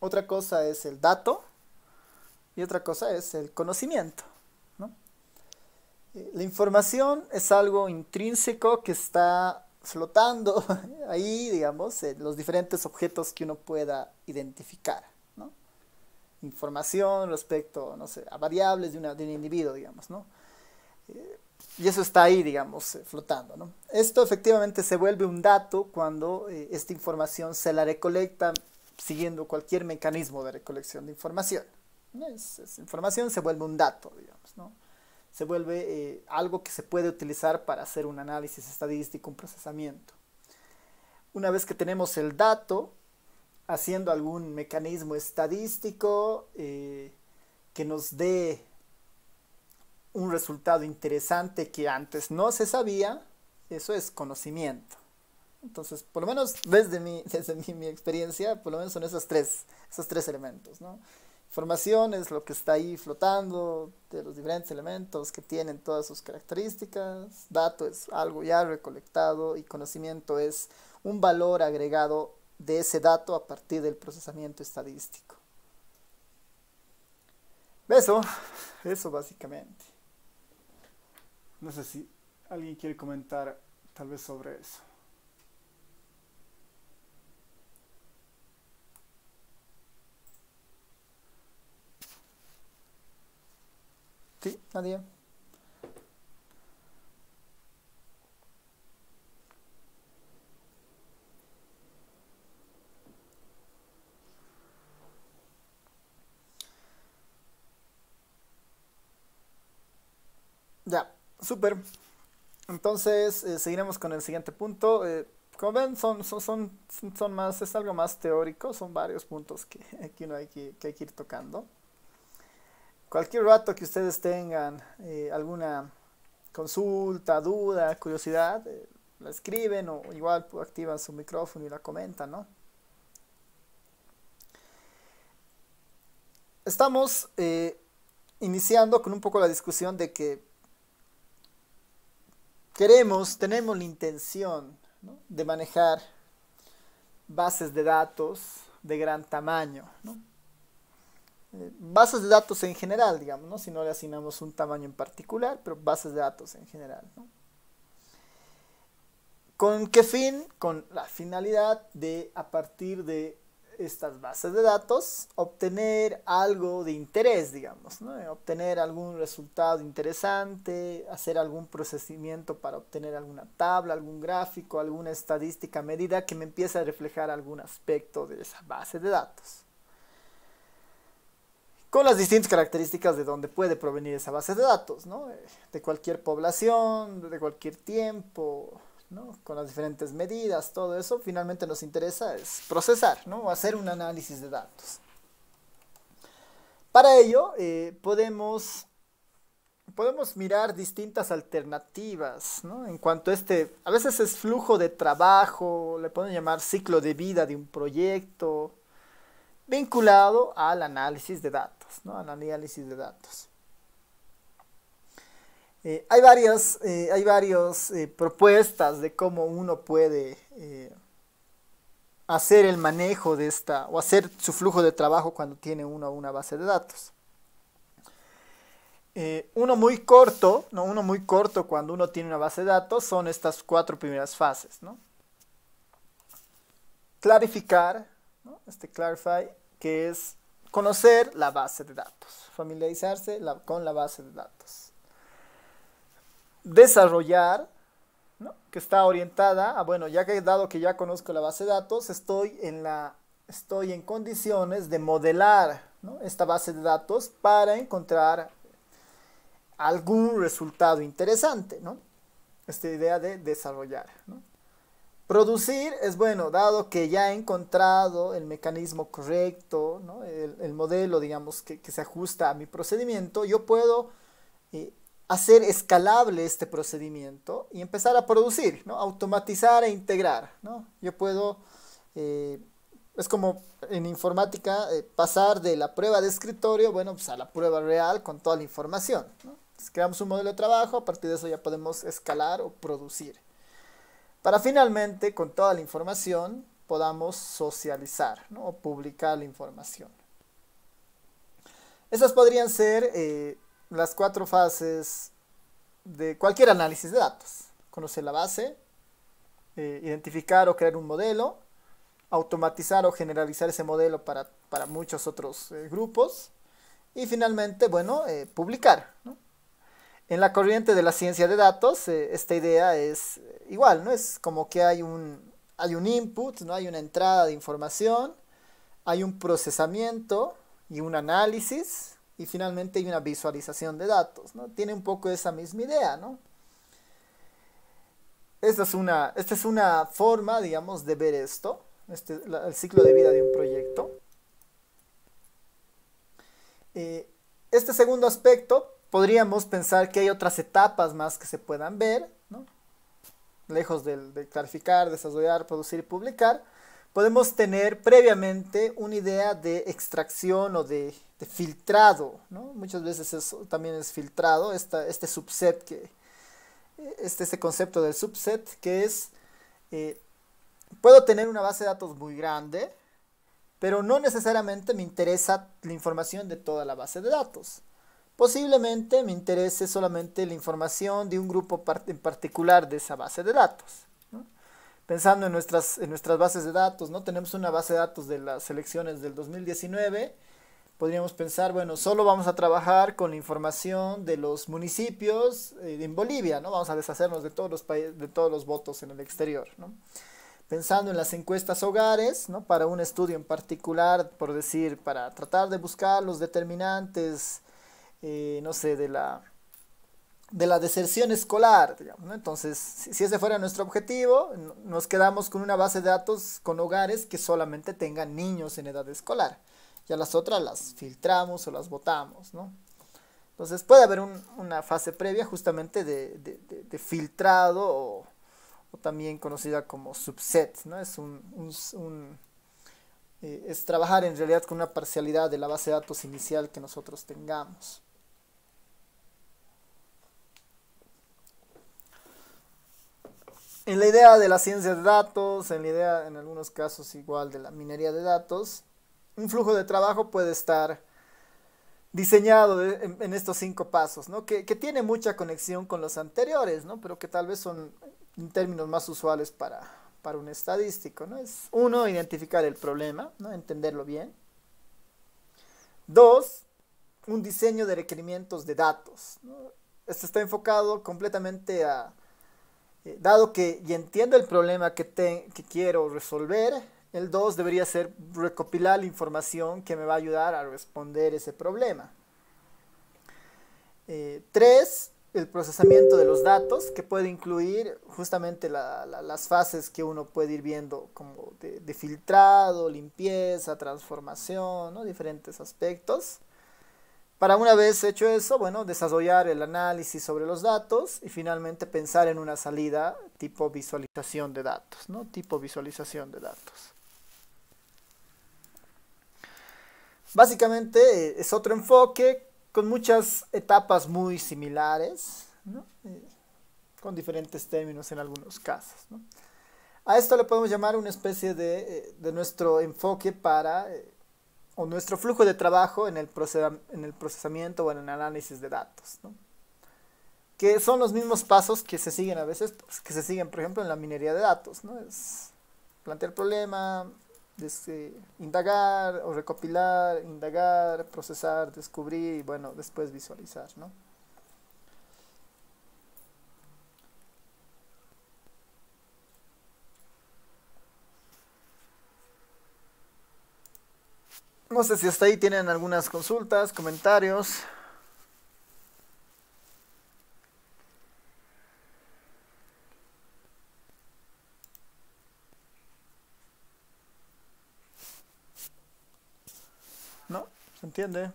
otra cosa es el dato y otra cosa es el conocimiento, ¿no? La información es algo intrínseco que está flotando ahí, digamos, en los diferentes objetos que uno pueda identificar, ¿no? Información respecto, no sé, a variables de un individuo, digamos, ¿no? Y eso está ahí, digamos, flotando, ¿no? Esto efectivamente se vuelve un dato cuando esta información se la recolecta siguiendo cualquier mecanismo de recolección de información, ¿no? Esa información se vuelve un dato, digamos, ¿no? Se vuelve algo que se puede utilizar para hacer un análisis estadístico, un procesamiento. Una vez que tenemos el dato, haciendo algún mecanismo estadístico que nos dé un resultado interesante que antes no se sabía, eso es conocimiento. Entonces, por lo menos desde mi experiencia, por lo menos son esos tres elementos, ¿no? Información es lo que está ahí flotando de los diferentes elementos que tienen todas sus características. Dato es algo ya recolectado y conocimiento es un valor agregado de ese dato a partir del procesamiento estadístico. Eso básicamente. No sé si alguien quiere comentar tal vez sobre eso. ¿Sí? ¿Nadie? Ya, súper. Entonces, seguiremos con el siguiente punto. Como ven, son más, es algo más teórico, son varios puntos que uno que hay que ir tocando. Cualquier rato que ustedes tengan alguna consulta, duda, curiosidad, la escriben o igual pues, activan su micrófono y la comentan, ¿no? Estamos iniciando con un poco la discusión de que tenemos la intención, ¿no?, de manejar bases de datos de gran tamaño, ¿no? Bases de datos en general, digamos, ¿no? Si no le asignamos un tamaño en particular, pero bases de datos en general, ¿no? ¿Con qué fin? Con la finalidad de, a partir de estas bases de datos, obtener algo de interés, digamos, ¿no? Obtener algún resultado interesante, hacer algún procesamiento para obtener alguna tabla, algún gráfico, alguna estadística medida que me empiece a reflejar algún aspecto de esa base de datos. Con las distintas características de dónde puede provenir esa base de datos, ¿no? De cualquier población, de cualquier tiempo, ¿no? Con las diferentes medidas, todo eso, finalmente nos interesa es procesar, ¿no? O hacer un análisis de datos. Para ello, podemos mirar distintas alternativas, ¿no? En cuanto a a veces es flujo de trabajo, le pueden llamar ciclo de vida de un proyecto, vinculado al análisis de datos, ¿no? Al análisis de datos. Hay varias propuestas de cómo uno puede hacer el manejo de o hacer su flujo de trabajo cuando tiene uno una base de datos. Uno muy corto, ¿no? Uno muy corto cuando uno tiene una base de datos son estas 4 primeras fases, ¿no? Clarificar, ¿no? Clarify, que es conocer la base de datos, familiarizarse con la base de datos. Desarrollar, ¿no?, que está orientada a, bueno, dado que ya conozco la base de datos, estoy en condiciones de modelar, ¿no?, esta base de datos para encontrar algún resultado interesante, ¿no? Esta idea de desarrollar, ¿no? Producir es, bueno, dado que ya he encontrado el mecanismo correcto, ¿no?, el modelo, digamos, que se ajusta a mi procedimiento, yo puedo hacer escalable este procedimiento y empezar a producir, ¿no?, automatizar e integrar, ¿no? Yo puedo, es como en informática, pasar de la prueba de escritorio, bueno, pues a la prueba real con toda la información, ¿no? Entonces, creamos un modelo de trabajo, a partir de eso ya podemos escalar o producir, para finalmente, con toda la información, podamos socializar, ¿no?, o publicar la información. Esas podrían ser las 4 fases de cualquier análisis de datos. Conocer la base, identificar o crear un modelo, automatizar o generalizar ese modelo para muchos otros grupos, y finalmente, bueno, publicar, ¿no? En la corriente de la ciencia de datos, esta idea es igual, ¿no? Es como que hay un input, ¿no? Hay una entrada de información, hay un procesamiento y un análisis, y finalmente hay una visualización de datos, ¿no? Tiene un poco esa misma idea, ¿no? Esta es una forma, digamos, de ver esto, el ciclo de vida de un proyecto. Este segundo aspecto, podríamos pensar que hay otras etapas más que se puedan ver, ¿no? Lejos de clarificar, desarrollar, producir y publicar, podemos tener previamente una idea de extracción o de filtrado, ¿no? Muchas veces eso también es filtrado, este subset, este concepto del subset, que es, puedo tener una base de datos muy grande, pero no necesariamente me interesa la información de toda la base de datos. posiblemente me interese solamente la información de un grupo en particular de esa base de datos, ¿no? Pensando en nuestras bases de datos, ¿no? Tenemos una base de datos de las elecciones del 2019. Podríamos pensar, bueno, solo vamos a trabajar con la información de los municipios en Bolivia, ¿no? Vamos a deshacernos de todos los países, de todos los votos en el exterior, ¿no? Pensando en las encuestas hogares, ¿no? Para un estudio en particular, por decir, para tratar de buscar los determinantes, no sé, de la deserción escolar, digamos, ¿no? Entonces, si ese fuera nuestro objetivo, nos quedamos con una base de datos con hogares que solamente tengan niños en edad escolar. Ya las otras las filtramos o las botamos, ¿no? Entonces puede haber una fase previa justamente de filtrado o también conocida como subset, ¿no? Es trabajar en realidad con una parcialidad de la base de datos inicial que nosotros tengamos. En la idea de la ciencia de datos, en la idea en algunos casos igual de la minería de datos, un flujo de trabajo puede estar diseñado en estos 5 pasos, ¿no? Que tiene mucha conexión con los anteriores, ¿no? Pero que tal vez son en términos más usuales para un estadístico, ¿no? Es 1, identificar el problema, ¿no? Entenderlo bien. 2, un diseño de requerimientos de datos, ¿no? Esto está enfocado completamente dado que ya entiendo el problema que quiero resolver, el 2 debería ser recopilar la información que me va a ayudar a responder ese problema. 3, el procesamiento de los datos, que puede incluir justamente las fases que uno puede ir viendo, como de filtrado, limpieza, transformación, ¿no? Diferentes aspectos. Para una vez hecho eso, bueno, desarrollar el análisis sobre los datos y finalmente pensar en una salida tipo visualización de datos, ¿no? Tipo visualización de datos. Básicamente es otro enfoque con muchas etapas muy similares, ¿no? Con diferentes términos en algunos casos, ¿no? A esto le podemos llamar una especie de nuestro enfoque o nuestro flujo de trabajo en el procesamiento o en el análisis de datos, ¿no? Que son los mismos pasos que se siguen a veces, pues, que se siguen por ejemplo en la minería de datos, ¿no? Es plantear el problema, indagar o recopilar, indagar, procesar, descubrir y bueno, después visualizar, ¿no? No sé si hasta ahí tienen algunas consultas, comentarios. ¿No? ¿Se entiende?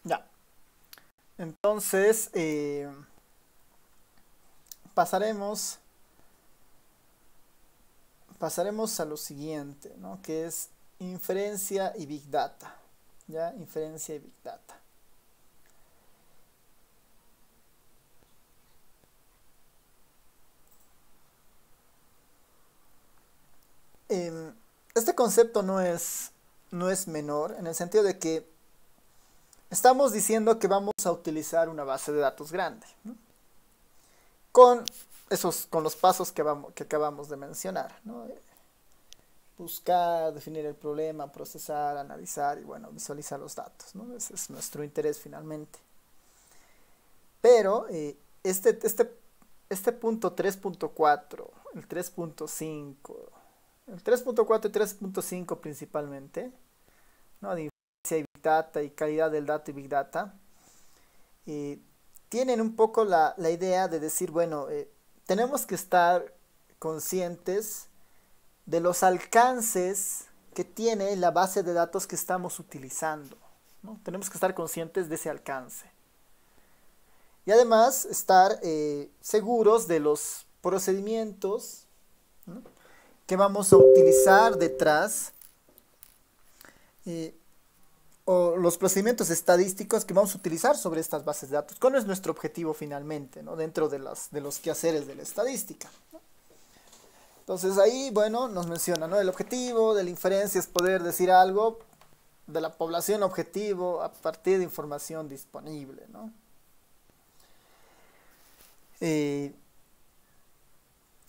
Ya. Entonces, pasaremos a lo siguiente, ¿no? Que es inferencia y Big Data. ¿Ya? Inferencia y Big Data. Este concepto no es menor, en el sentido de que estamos diciendo que vamos a utilizar una base de datos grande, ¿no? Con los pasos que acabamos de mencionar, ¿no? Buscar, definir el problema, procesar, analizar y bueno, visualizar los datos, ¿no? Ese es nuestro interés finalmente. Pero este punto 3.4, el 3.5, el 3.4 y 3.5 principalmente, ¿no? De inferencia y Big Data y calidad del dato y Big Data, tienen un poco la idea de decir, bueno, tenemos que estar conscientes de los alcances que tiene la base de datos que estamos utilizando, ¿no? Tenemos que estar conscientes de ese alcance. Y además estar seguros de los procedimientos, ¿no? Que vamos a utilizar detrás o los procedimientos estadísticos que vamos a utilizar sobre estas bases de datos. ¿Cuál es nuestro objetivo finalmente, ¿no? Dentro de los quehaceres de la estadística, ¿no? Entonces ahí, bueno, nos menciona, ¿no? El objetivo de la inferencia es poder decir algo de la población objetivo a partir de información disponible, ¿no? Ese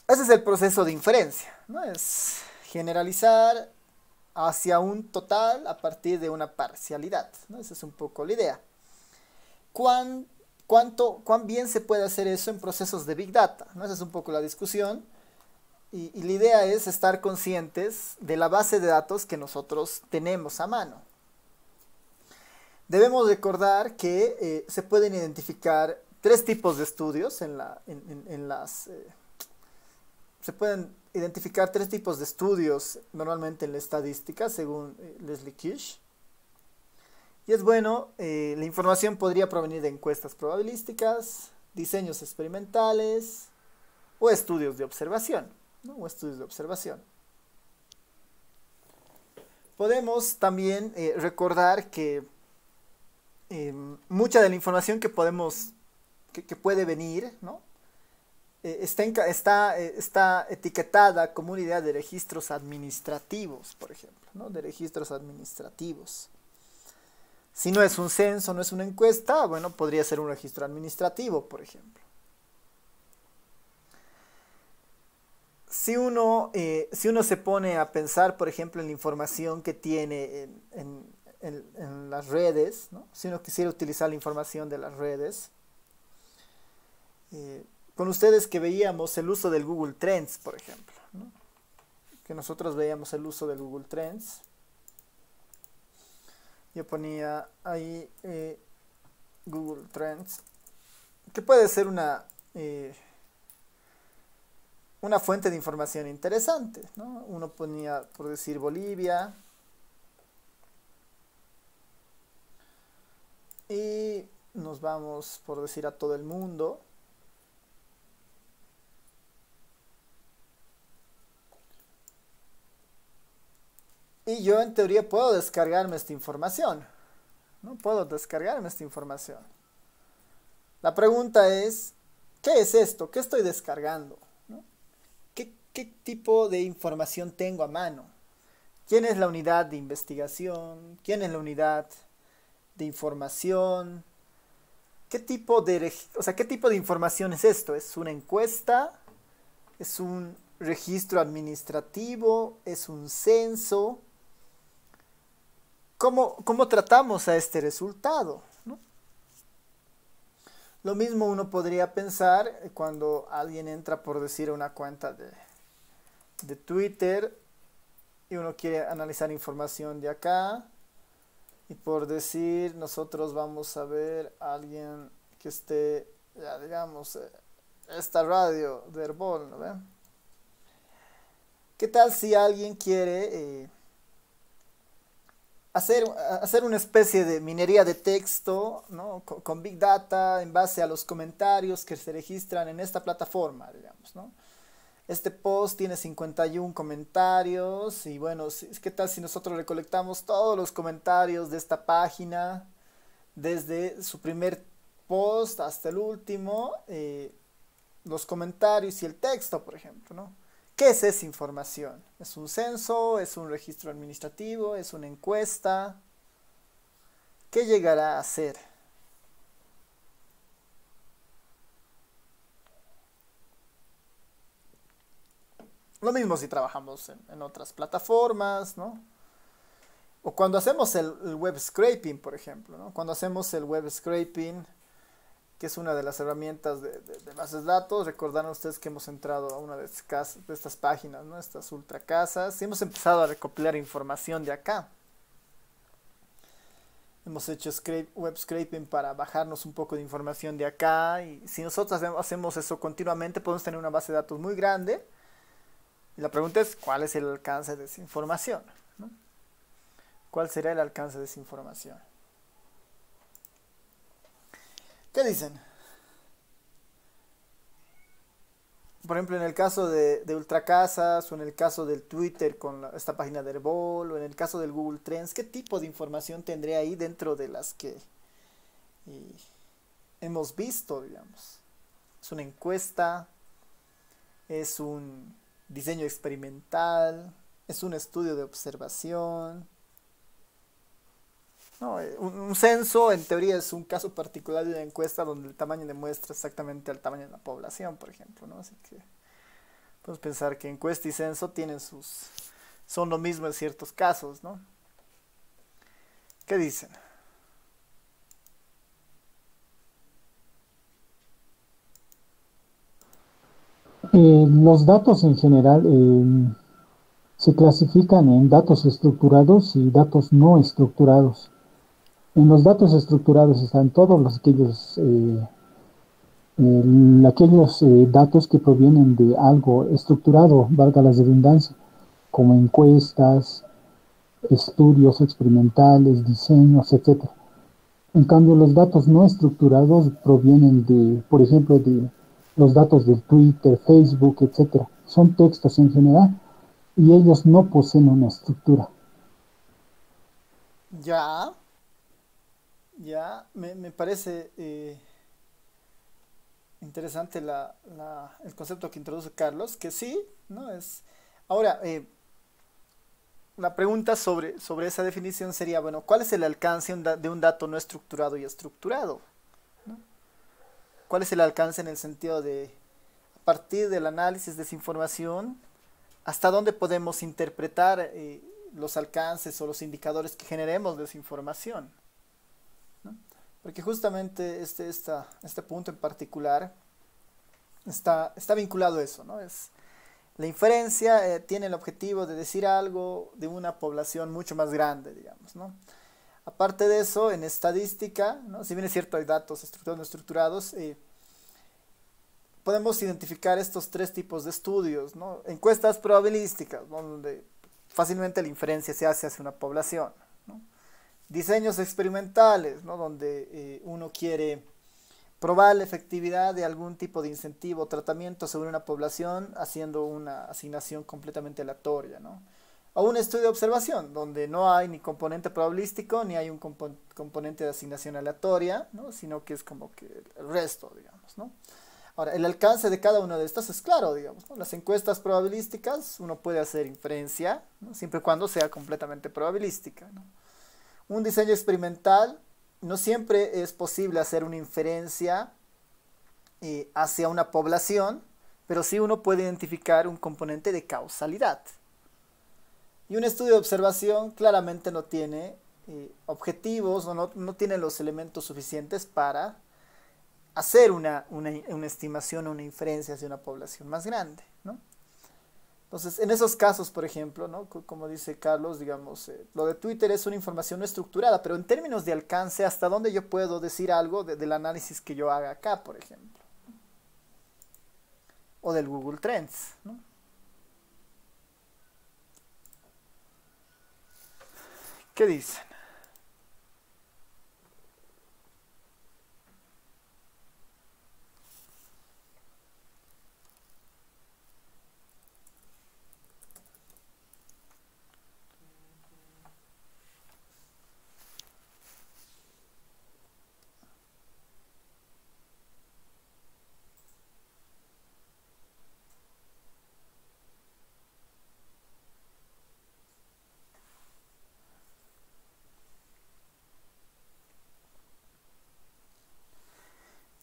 es el proceso de inferencia, ¿no? Es generalizar hacia un total a partir de una parcialidad, ¿no? Esa es un poco la idea. ¿Cuán bien se puede hacer eso en procesos de Big Data, ¿no? Esa es un poco la discusión. Y la idea es estar conscientes de la base de datos que nosotros tenemos a mano. Debemos recordar que se pueden identificar tres tipos de estudios se pueden identificar tres tipos de estudios normalmente en la estadística, según Leslie Kish. Y es bueno, la información podría provenir de encuestas probabilísticas, diseños experimentales o estudios de observación, ¿no? O estudios de observación. Podemos también recordar que mucha de la información que puede venir, ¿no? Está etiquetada como una idea de registros administrativos, por ejemplo, ¿no? De registros administrativos. Si no es un censo, no es una encuesta, bueno, podría ser un registro administrativo, por ejemplo. Si uno se pone a pensar, por ejemplo, en la información que tiene en las redes, ¿no? Si uno quisiera utilizar la información de las redes, con ustedes que veíamos el uso del Google Trends, por ejemplo, ¿no? Que nosotros veíamos el uso del Google Trends. Yo ponía ahí Google Trends, que puede ser una fuente de información interesante, ¿no? Uno ponía, por decir, Bolivia, y nos vamos, por decir, a todo el mundo. Y yo en teoría puedo descargarme esta información, ¿no? Puedo descargarme esta información. La pregunta es, ¿qué es esto? ¿Qué estoy descargando? ¿No? ¿Qué tipo de información tengo a mano? ¿Quién es la unidad de investigación? ¿Quién es la unidad de información? ¿Qué tipo de información es esto? ¿Es una encuesta? ¿Es un registro administrativo? ¿Es un censo? ¿Cómo tratamos a este resultado, ¿no? Lo mismo uno podría pensar cuando alguien entra, por decir, a una cuenta de Twitter y uno quiere analizar información de acá. Y por decir, nosotros vamos a ver a alguien que esté, ya digamos, esta radio de Herbol, ¿no ven? ¿Qué tal si alguien quiere hacer una especie de minería de texto, ¿no? Con Big Data en base a los comentarios que se registran en esta plataforma, digamos, ¿no? Este post tiene 51 comentarios y bueno, ¿qué tal si nosotros recolectamos todos los comentarios de esta página desde su primer post hasta el último, los comentarios y el texto, por ejemplo, ¿no? ¿Qué es esa información? ¿Es un censo? ¿Es un registro administrativo? ¿Es una encuesta? ¿Qué llegará a ser? Lo mismo si trabajamos en otras plataformas, ¿no? O cuando hacemos el web scraping, por ejemplo, ¿no? Cuando hacemos el web scraping, que es una de las herramientas de bases de datos, recordarán ustedes que hemos entrado a una de estas páginas, ¿no? Estas ultra casas, y hemos empezado a recopilar información de acá. Hemos hecho web scraping para bajarnos un poco de información de acá, y si nosotros hacemos eso continuamente, podemos tener una base de datos muy grande. Y la pregunta es, ¿cuál es el alcance de esa información, ¿no? ¿Cuál será el alcance de esa información? ¿Qué dicen? por ejemplo, en el caso de Ultracasas o en el caso del Twitter con esta página de Herbol o en el caso del Google Trends, ¿qué tipo de información tendría ahí dentro de las que eh, hemos visto, digamos? ¿Es una encuesta? ¿Es un diseño experimental? ¿Es un estudio de observación? No, un censo en teoría es un caso particular de una encuesta donde el tamaño demuestra exactamente el tamaño de la población, por ejemplo, ¿no? Así que podemos pensar que encuesta y censo son lo mismo en ciertos casos, ¿no? ¿Qué dicen?
Los datos en general se clasifican en datos estructurados y datos no estructurados. En los datos estructurados están todos aquellos datos que provienen de algo estructurado, valga la redundancia, como encuestas, estudios experimentales, diseños, etcétera. En cambio, los datos no estructurados provienen de, por ejemplo, de los datos del Twitter, Facebook, etcétera. Son textos en general y ellos no poseen una estructura.
Ya, ya, me parece interesante el concepto que introduce Carlos, que sí, ¿no? Ahora, la pregunta sobre esa definición sería, bueno, ¿cuál es el alcance de un dato no estructurado y estructurado? ¿No? ¿Cuál es el alcance en el sentido de, a partir del análisis de esa información, hasta dónde podemos interpretar los alcances o los indicadores que generemos de esa información? ¿No? Porque justamente este punto en particular está vinculado a eso, ¿no? La inferencia tiene el objetivo de decir algo de una población mucho más grande, digamos, ¿no? Aparte de eso, en estadística, ¿no? Si bien es cierto hay datos estructurados no estructurados, podemos identificar estos tres tipos de estudios, ¿no? Encuestas probabilísticas, ¿no? Donde fácilmente la inferencia se hace hacia una población, ¿no? Diseños experimentales, ¿no? Donde uno quiere probar la efectividad de algún tipo de incentivo o tratamiento sobre una población haciendo una asignación completamente aleatoria, ¿no? O un estudio de observación, donde no hay ni componente probabilístico ni hay un componente de asignación aleatoria, ¿no? Sino que es como que el resto, digamos, ¿no? Ahora, el alcance de cada uno de estos es claro, digamos, ¿no? Las encuestas probabilísticas, uno puede hacer inferencia, ¿no? Siempre y cuando sea completamente probabilística, ¿no? Un diseño experimental, no siempre es posible hacer una inferencia hacia una población, pero sí uno puede identificar un componente de causalidad. Y un estudio de observación claramente no tiene objetivos o no tiene los elementos suficientes para hacer una estimación o una inferencia hacia una población más grande, ¿no? Entonces, en esos casos, por ejemplo, ¿no? Como dice Carlos, digamos, lo de Twitter es una información no estructurada, pero en términos de alcance, ¿hasta dónde yo puedo decir algo del análisis que yo haga acá, por ejemplo? O del Google Trends, ¿no? ¿Qué dicen?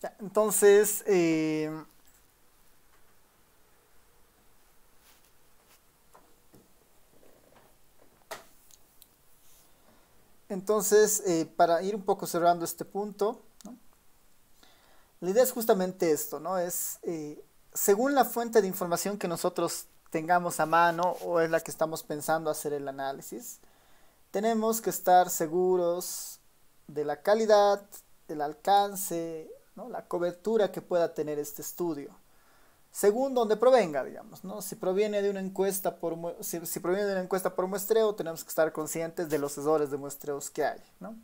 Ya, para ir un poco cerrando este punto, ¿no? La idea es justamente esto, ¿no? Según la fuente de información que nosotros tengamos a mano o es la que estamos pensando hacer el análisis, tenemos que estar seguros de la calidad, del alcance, ¿no? La cobertura que pueda tener este estudio, según donde provenga, digamos, ¿no? Si proviene de una encuesta si proviene de una encuesta por muestreo, tenemos que estar conscientes de los errores de muestreos que hay, ¿no?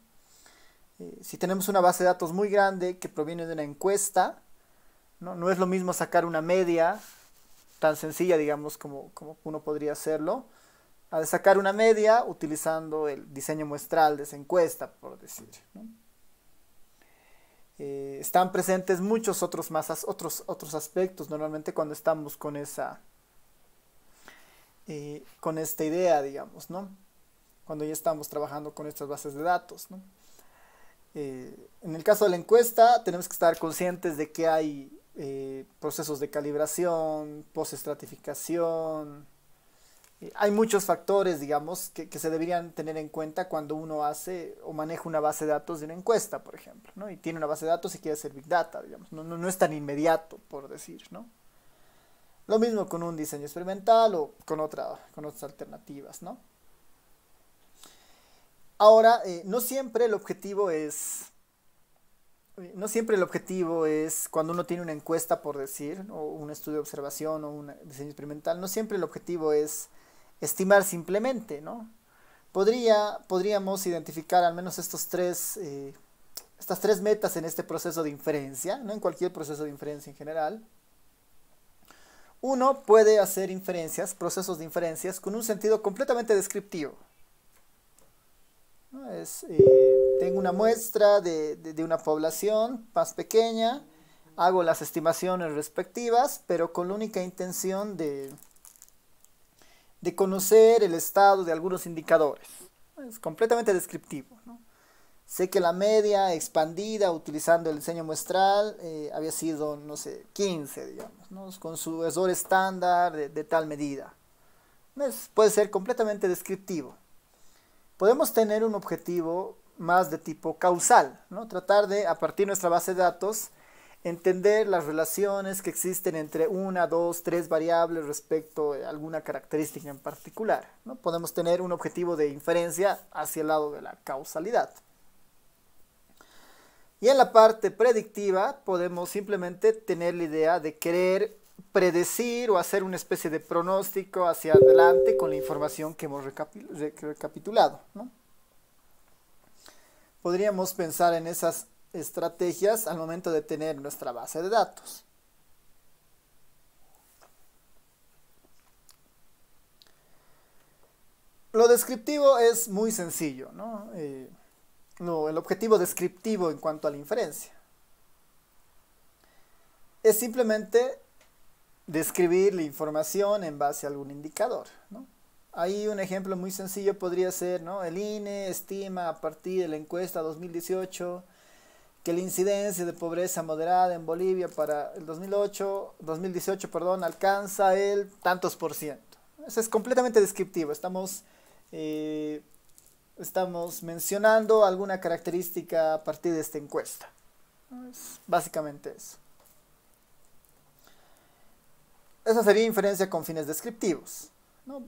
Si tenemos una base de datos muy grande que proviene de una encuesta, ¿no? No es lo mismo sacar una media tan sencilla, digamos, como uno podría hacerlo, a sacar una media utilizando el diseño muestral de esa encuesta, por decir, ¿no? Están presentes muchos otros aspectos normalmente cuando estamos con esta idea, digamos, ¿no? Cuando ya estamos trabajando con estas bases de datos, ¿no? En el caso de la encuesta, tenemos que estar conscientes de que hay procesos de calibración, postestratificación. Hay muchos factores, digamos, que se deberían tener en cuenta cuando uno hace o maneja una base de datos de una encuesta, por ejemplo, ¿no? Y tiene una base de datos y quiere hacer Big Data, digamos. No es tan inmediato, por decir, ¿no? Lo mismo con un diseño experimental o con otras alternativas, ¿no? Ahora, no siempre el objetivo es cuando uno tiene una encuesta, por decir, o un estudio de observación o un diseño experimental, no siempre el objetivo es estimar simplemente, ¿no? Podríamos identificar al menos estas tres metas en este proceso de inferencia, no en cualquier proceso de inferencia en general. Uno puede hacer procesos de inferencias con un sentido completamente descriptivo, ¿no? Tengo una muestra de una población más pequeña, hago las estimaciones respectivas, pero con la única intención de conocer el estado de algunos indicadores. Es completamente descriptivo, ¿no? Sé que la media expandida utilizando el diseño muestral había sido, no sé, 15, digamos, ¿no? Con su error estándar de tal medida. Puede ser completamente descriptivo. Podemos tener un objetivo más de tipo causal, ¿no? Tratar de, a partir de nuestra base de datos, entender las relaciones que existen entre una, dos, tres variables respecto a alguna característica en particular, ¿no? Podemos tener un objetivo de inferencia hacia el lado de la causalidad. Y en la parte predictiva podemos simplemente tener la idea de querer predecir o hacer una especie de pronóstico hacia adelante con la información que hemos recapitulado, ¿no? Podríamos pensar en esas estrategias al momento de tener nuestra base de datos. Lo descriptivo es muy sencillo, ¿no? El objetivo descriptivo en cuanto a la inferencia es simplemente describir la información en base a algún indicador, ¿no? Ahí un ejemplo muy sencillo podría ser, ¿no? El INE estima a partir de la encuesta 2018 que la incidencia de pobreza moderada en Bolivia para el 2018, perdón, alcanza el tantos por ciento. Eso es completamente descriptivo. Estamos mencionando alguna característica a partir de esta encuesta. Es básicamente eso. Esa sería inferencia con fines descriptivos, ¿no?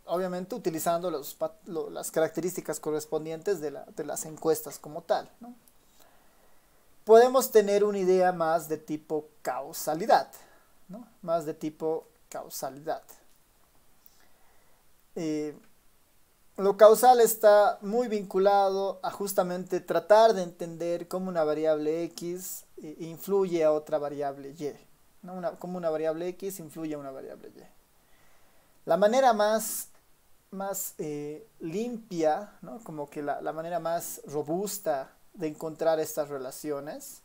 Obviamente utilizando las características correspondientes de las encuestas como tal, ¿no? Podemos tener una idea más de tipo causalidad, ¿no? Más de tipo causalidad. Lo causal está muy vinculado a justamente tratar de entender cómo una variable X influye a otra variable Y, ¿no? Cómo una variable X influye a una variable Y. La manera más limpia, ¿no? Como que la manera más robusta de encontrar estas relaciones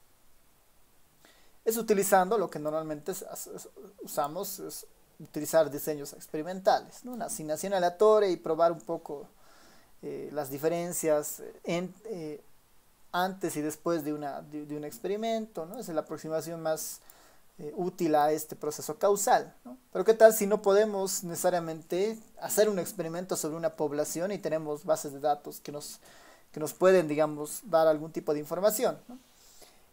es utilizando lo que normalmente usamos, es utilizar diseños experimentales, ¿no? Una asignación aleatoria y probar un poco las diferencias antes y después de un experimento, ¿no? Es la aproximación más útil a este proceso causal, ¿no? Pero ¿qué tal si no podemos necesariamente hacer un experimento sobre una población y tenemos bases de datos que nos pueden, digamos, dar algún tipo de información, ¿no?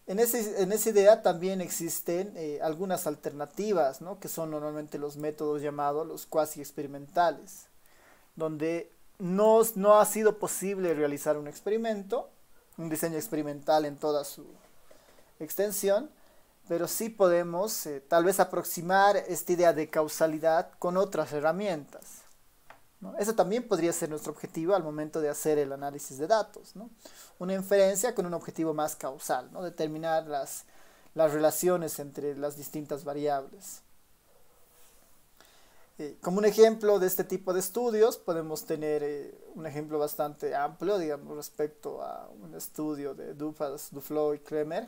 En esa idea también existen algunas alternativas, ¿no? Que son normalmente los métodos llamados los cuasi experimentales, donde no ha sido posible realizar un experimento, un diseño experimental en toda su extensión, pero sí podemos tal vez aproximar esta idea de causalidad con otras herramientas, ¿no? Eso también podría ser nuestro objetivo al momento de hacer el análisis de datos, ¿no? Una inferencia con un objetivo más causal, ¿no? Determinar las relaciones entre las distintas variables. Como un ejemplo de este tipo de estudios, podemos tener un ejemplo bastante amplio, digamos, respecto a un estudio de Dupas, Duflo y Kremer,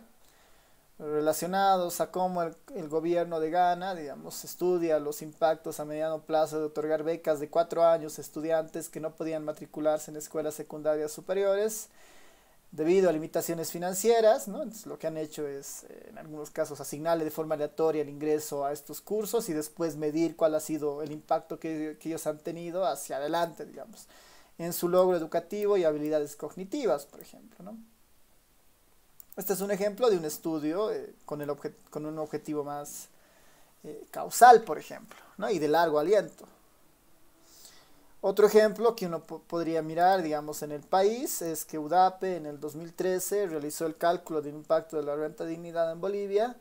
relacionados a cómo el gobierno de Ghana, digamos, estudia los impactos a mediano plazo de otorgar becas de 4 años a estudiantes que no podían matricularse en escuelas secundarias superiores debido a limitaciones financieras, ¿no? Entonces, lo que han hecho es, en algunos casos, asignarle de forma aleatoria el ingreso a estos cursos y después medir cuál ha sido el impacto que ellos han tenido hacia adelante, digamos, en su logro educativo y habilidades cognitivas, por ejemplo, ¿no? Este es un ejemplo de un estudio con un objetivo más causal, por ejemplo, ¿no? Y de largo aliento. Otro ejemplo que uno podría mirar, digamos, en el país es que UDAPE en el 2013 realizó el cálculo del impacto de la renta dignidad en Bolivia,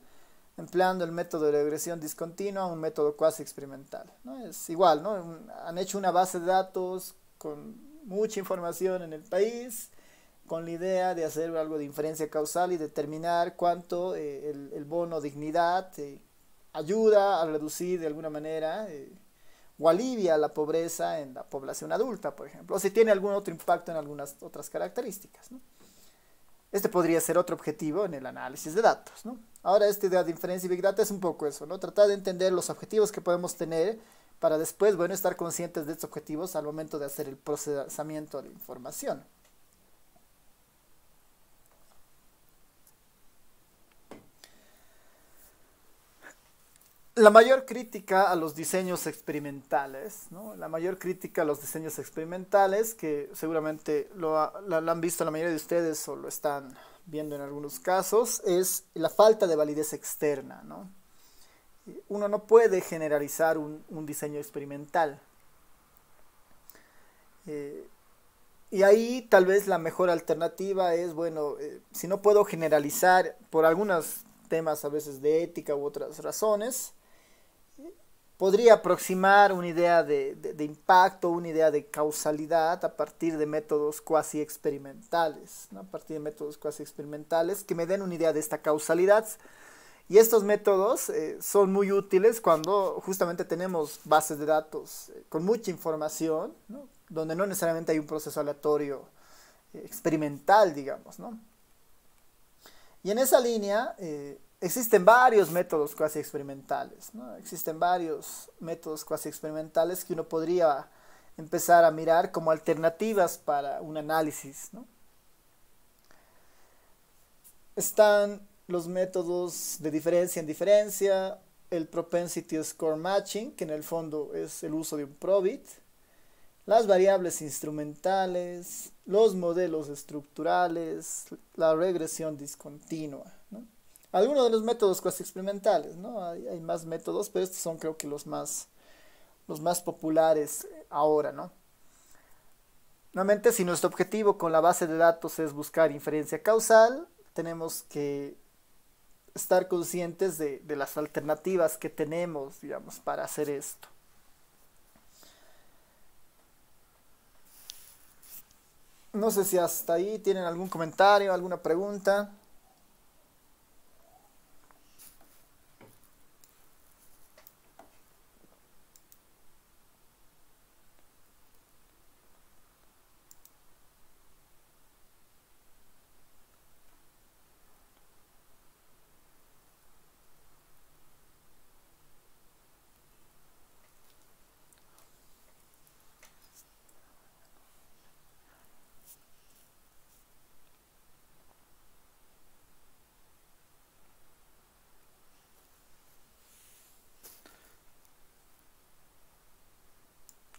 empleando el método de regresión discontinua, un método cuasi experimental, ¿no? Es igual, ¿no? Han hecho una base de datos con mucha información en el país, con la idea de hacer algo de inferencia causal y determinar cuánto el bono dignidad ayuda a reducir de alguna manera o alivia la pobreza en la población adulta, por ejemplo, o si tiene algún otro impacto en algunas otras características, ¿no? Este podría ser otro objetivo en el análisis de datos, ¿no? Ahora, esta idea de inferencia y Big Data es un poco eso, ¿no? Tratar de entender los objetivos que podemos tener para después, bueno, estar conscientes de estos objetivos al momento de hacer el procesamiento de información. La mayor crítica a los diseños experimentales, ¿no? La mayor crítica a los diseños experimentales, que seguramente lo han visto la mayoría de ustedes o lo están viendo en algunos casos, es la falta de validez externa, ¿no? Uno no puede generalizar un diseño experimental. Y ahí tal vez la mejor alternativa es, bueno, si no puedo generalizar por algunos temas a veces de ética u otras razones, podría aproximar una idea de impacto, una idea de causalidad a partir de métodos cuasi experimentales, ¿no? A partir de métodos cuasi experimentales que me den una idea de esta causalidad. Y estos métodos son muy útiles cuando justamente tenemos bases de datos con mucha información, ¿no? Donde no necesariamente hay un proceso aleatorio experimental, digamos, ¿no? Y en esa línea existen varios métodos cuasi experimentales, ¿no? Existen varios métodos cuasi experimentales que uno podría empezar a mirar como alternativas para un análisis, ¿no? Están los métodos de diferencia en diferencia, el Propensity Score Matching, que en el fondo es el uso de un probit, las variables instrumentales, los modelos estructurales, la regresión discontinua, ¿no? Algunos de los métodos cuasi experimentales, ¿no? Hay más métodos, pero estos son creo que los más populares ahora, ¿no? Nuevamente, si nuestro objetivo con la base de datos es buscar inferencia causal, tenemos que estar conscientes de las alternativas que tenemos, digamos, para hacer esto. No sé si hasta ahí tienen algún comentario, alguna pregunta.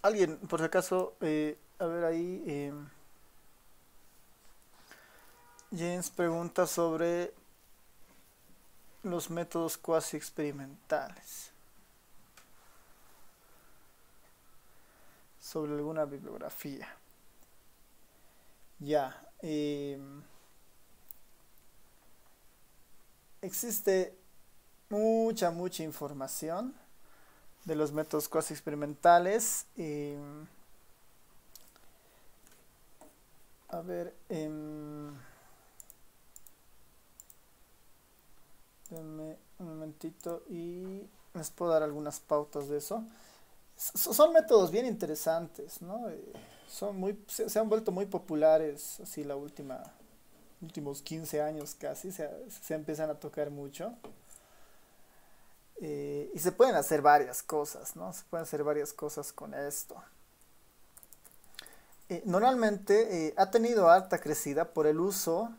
Alguien, por si acaso, a ver ahí, James pregunta sobre los métodos cuasi experimentales, sobre alguna bibliografía. Ya, existe mucha información de los métodos cuasi experimentales. A ver, denme un momentito y les puedo dar algunas pautas de eso. Son métodos bien interesantes, ¿no? Se han vuelto muy populares, así últimos 15 años casi, se empiezan a tocar mucho. Y se pueden hacer varias cosas, ¿no? Se pueden hacer varias cosas con esto. Normalmente ha tenido harta crecida por el uso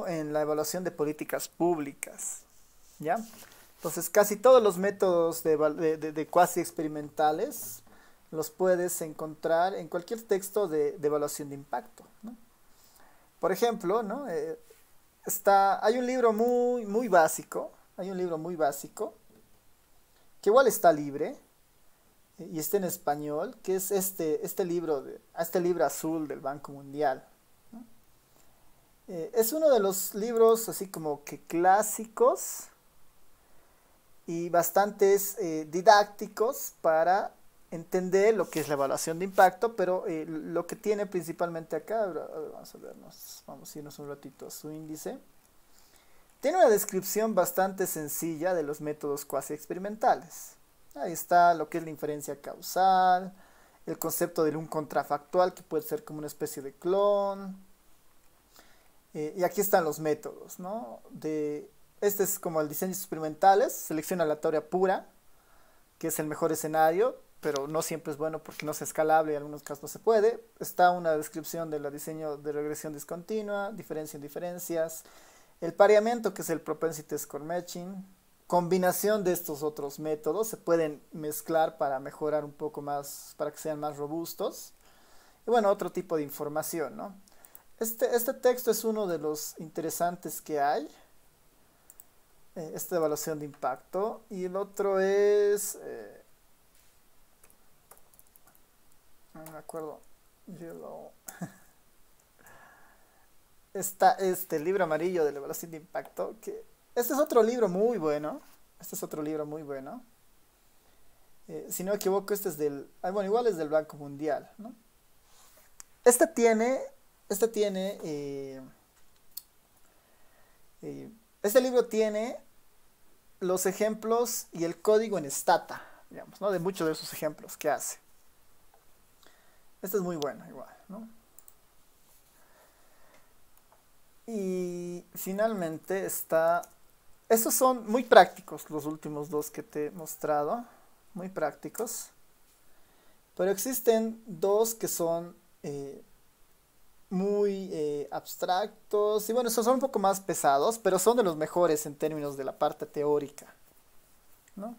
en la evaluación de políticas públicas, ¿ya? Entonces, casi todos los métodos de cuasi experimentales los puedes encontrar en cualquier texto de evaluación de impacto, ¿no? Por ejemplo, ¿no? Hay un libro muy básico, hay un libro muy básico, que igual está libre, y está en español, que es este libro azul del Banco Mundial, ¿no? Es uno de los libros así como que clásicos y bastantes didácticos para entender lo que es la evaluación de impacto, pero lo que tiene principalmente acá, vamos a vernos, vamos a irnos un ratito a su índice, tiene una descripción bastante sencilla de los métodos cuasi experimentales. Ahí está lo que es la inferencia causal, el concepto de un contrafactual que puede ser como una especie de clon, y aquí están los métodos, ¿no? Este es como el diseño experimentales, selección aleatoria pura, que es el mejor escenario, pero no siempre es bueno porque no es escalable y en algunos casos no se puede. Está una descripción del diseño de regresión discontinua, diferencia en diferencias, el pareamiento, que es el propensity score matching, combinación de estos otros métodos, se pueden mezclar para mejorar un poco más, para que sean más robustos. Y bueno, otro tipo de información, ¿no? Este texto es uno de los interesantes que hay, esta evaluación de impacto, y el otro es, no me acuerdo, está este libro amarillo de la evaluación de impacto, que este es otro libro muy bueno, este es otro libro muy bueno, si no me equivoco este es bueno, igual es del Banco Mundial, ¿no? Este tiene, este tiene, este libro tiene los ejemplos y el código en Stata, digamos, ¿no? De muchos de esos ejemplos que hace. Este es muy bueno igual, ¿no? Y finalmente está... Estos son muy prácticos, los últimos dos que te he mostrado, muy prácticos. Pero existen dos que son muy abstractos y bueno, esos son un poco más pesados, pero son de los mejores en términos de la parte teórica, ¿no?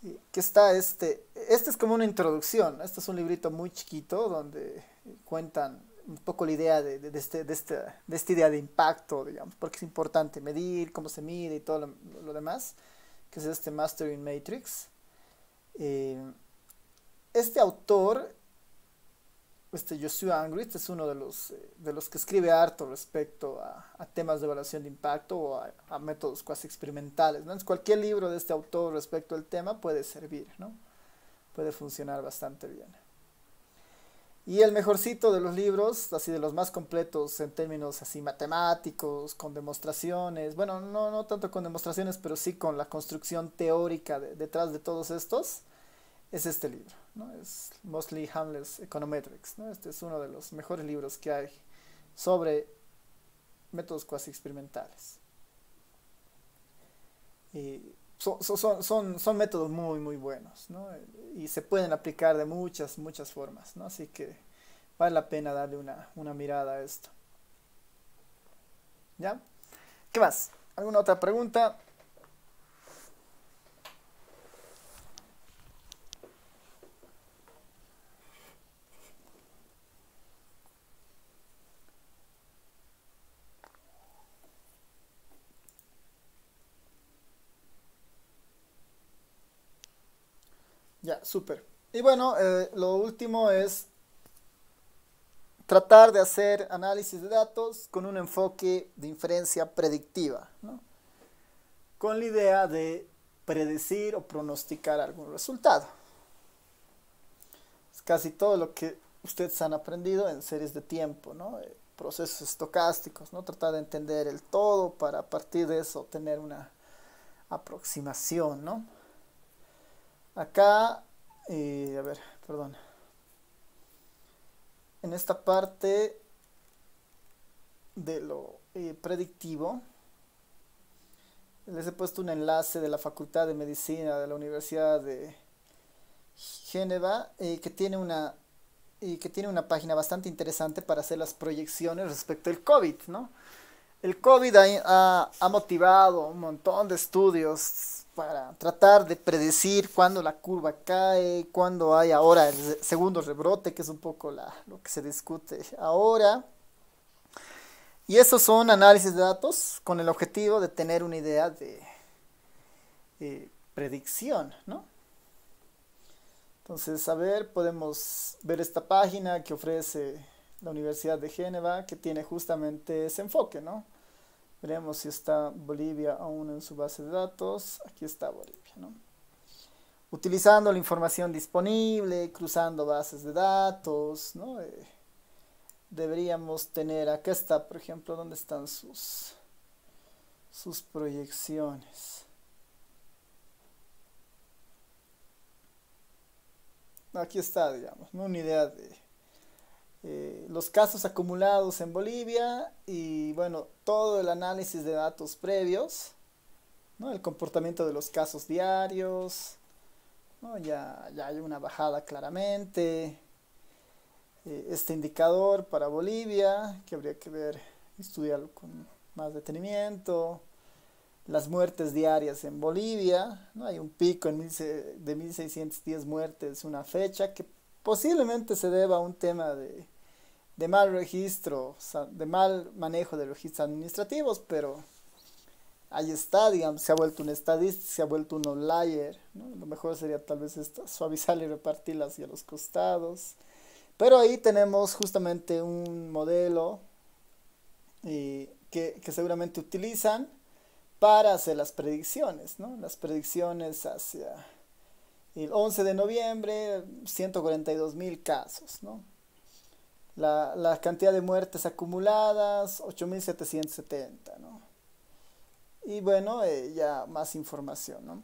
Y que está este es como una introducción, este es un librito muy chiquito donde cuentan un poco la idea de esta idea de impacto, digamos, porque es importante medir, cómo se mide y todo lo demás, que es este Mastering Matrix. Eh, este autor, Joshua Angrist, es uno de los que escribe harto respecto a temas de evaluación de impacto o a métodos cuasi experimentales, ¿no? Entonces, cualquier libro de este autor respecto al tema puede servir, ¿no? Puede funcionar bastante bien. Y el mejorcito de los libros, así de los más completos en términos así matemáticos, con demostraciones, bueno, no tanto con demostraciones, pero sí con la construcción teórica detrás de todos estos, es este libro, ¿no? Es Moseley Hamlet's Econometrics, ¿no? Este es uno de los mejores libros que hay sobre métodos cuasi experimentales. Y son métodos muy buenos, ¿no? Y se pueden aplicar de muchas formas, ¿no? Así que vale la pena darle una mirada a esto. ¿Ya? ¿Qué más? ¿Alguna otra pregunta? Ya, súper. Y bueno, lo último es tratar de hacer análisis de datos con un enfoque de inferencia predictiva, ¿no? Con la idea de predecir o pronosticar algún resultado. Es casi todo lo que ustedes han aprendido en series de tiempo, ¿no? Procesos estocásticos, ¿no? Tratar de entender el todo para a partir de eso tener una aproximación, ¿no? Acá, a ver, perdón. En esta parte de lo predictivo, les he puesto un enlace de la Facultad de Medicina de la Universidad de Génova, que tiene una página bastante interesante para hacer las proyecciones respecto al COVID, ¿no? El COVID ha motivado un montón de estudios para tratar de predecir cuándo la curva cae, cuándo hay ahora el segundo rebrote, que es un poco lo que se discute ahora. Y esos son análisis de datos con el objetivo de tener una idea de predicción, ¿no? Entonces, a ver, podemos ver esta página que ofrece la Universidad de Génova, que tiene justamente ese enfoque, ¿no? Veremos si está Bolivia aún en su base de datos. Aquí está Bolivia, ¿no? Utilizando la información disponible, cruzando bases de datos, ¿no? Deberíamos tener, acá está, por ejemplo, dónde están sus proyecciones. Aquí está, digamos, ¿no? Una idea de los casos acumulados en Bolivia y, bueno, todo el análisis de datos previos, ¿no? El comportamiento de los casos diarios, ¿no? Ya hay una bajada claramente. Este indicador para Bolivia, que habría que ver, estudiarlo con más detenimiento. Las muertes diarias en Bolivia, ¿no? Hay un pico de 1610 muertes, una fecha que posiblemente se deba a un tema de mal registro, de mal manejo de registros administrativos, pero ahí está, digamos, se ha vuelto una estadística, se ha vuelto un outlier, ¿no? Lo mejor sería tal vez suavizarla y repartirla hacia los costados. Pero ahí tenemos justamente un modelo que seguramente utilizan para hacer las predicciones, ¿no? Las predicciones hacia el 11 de noviembre, 142.000 casos, ¿no? La cantidad de muertes acumuladas, 8.770, ¿no? Y bueno, ya más información, ¿no?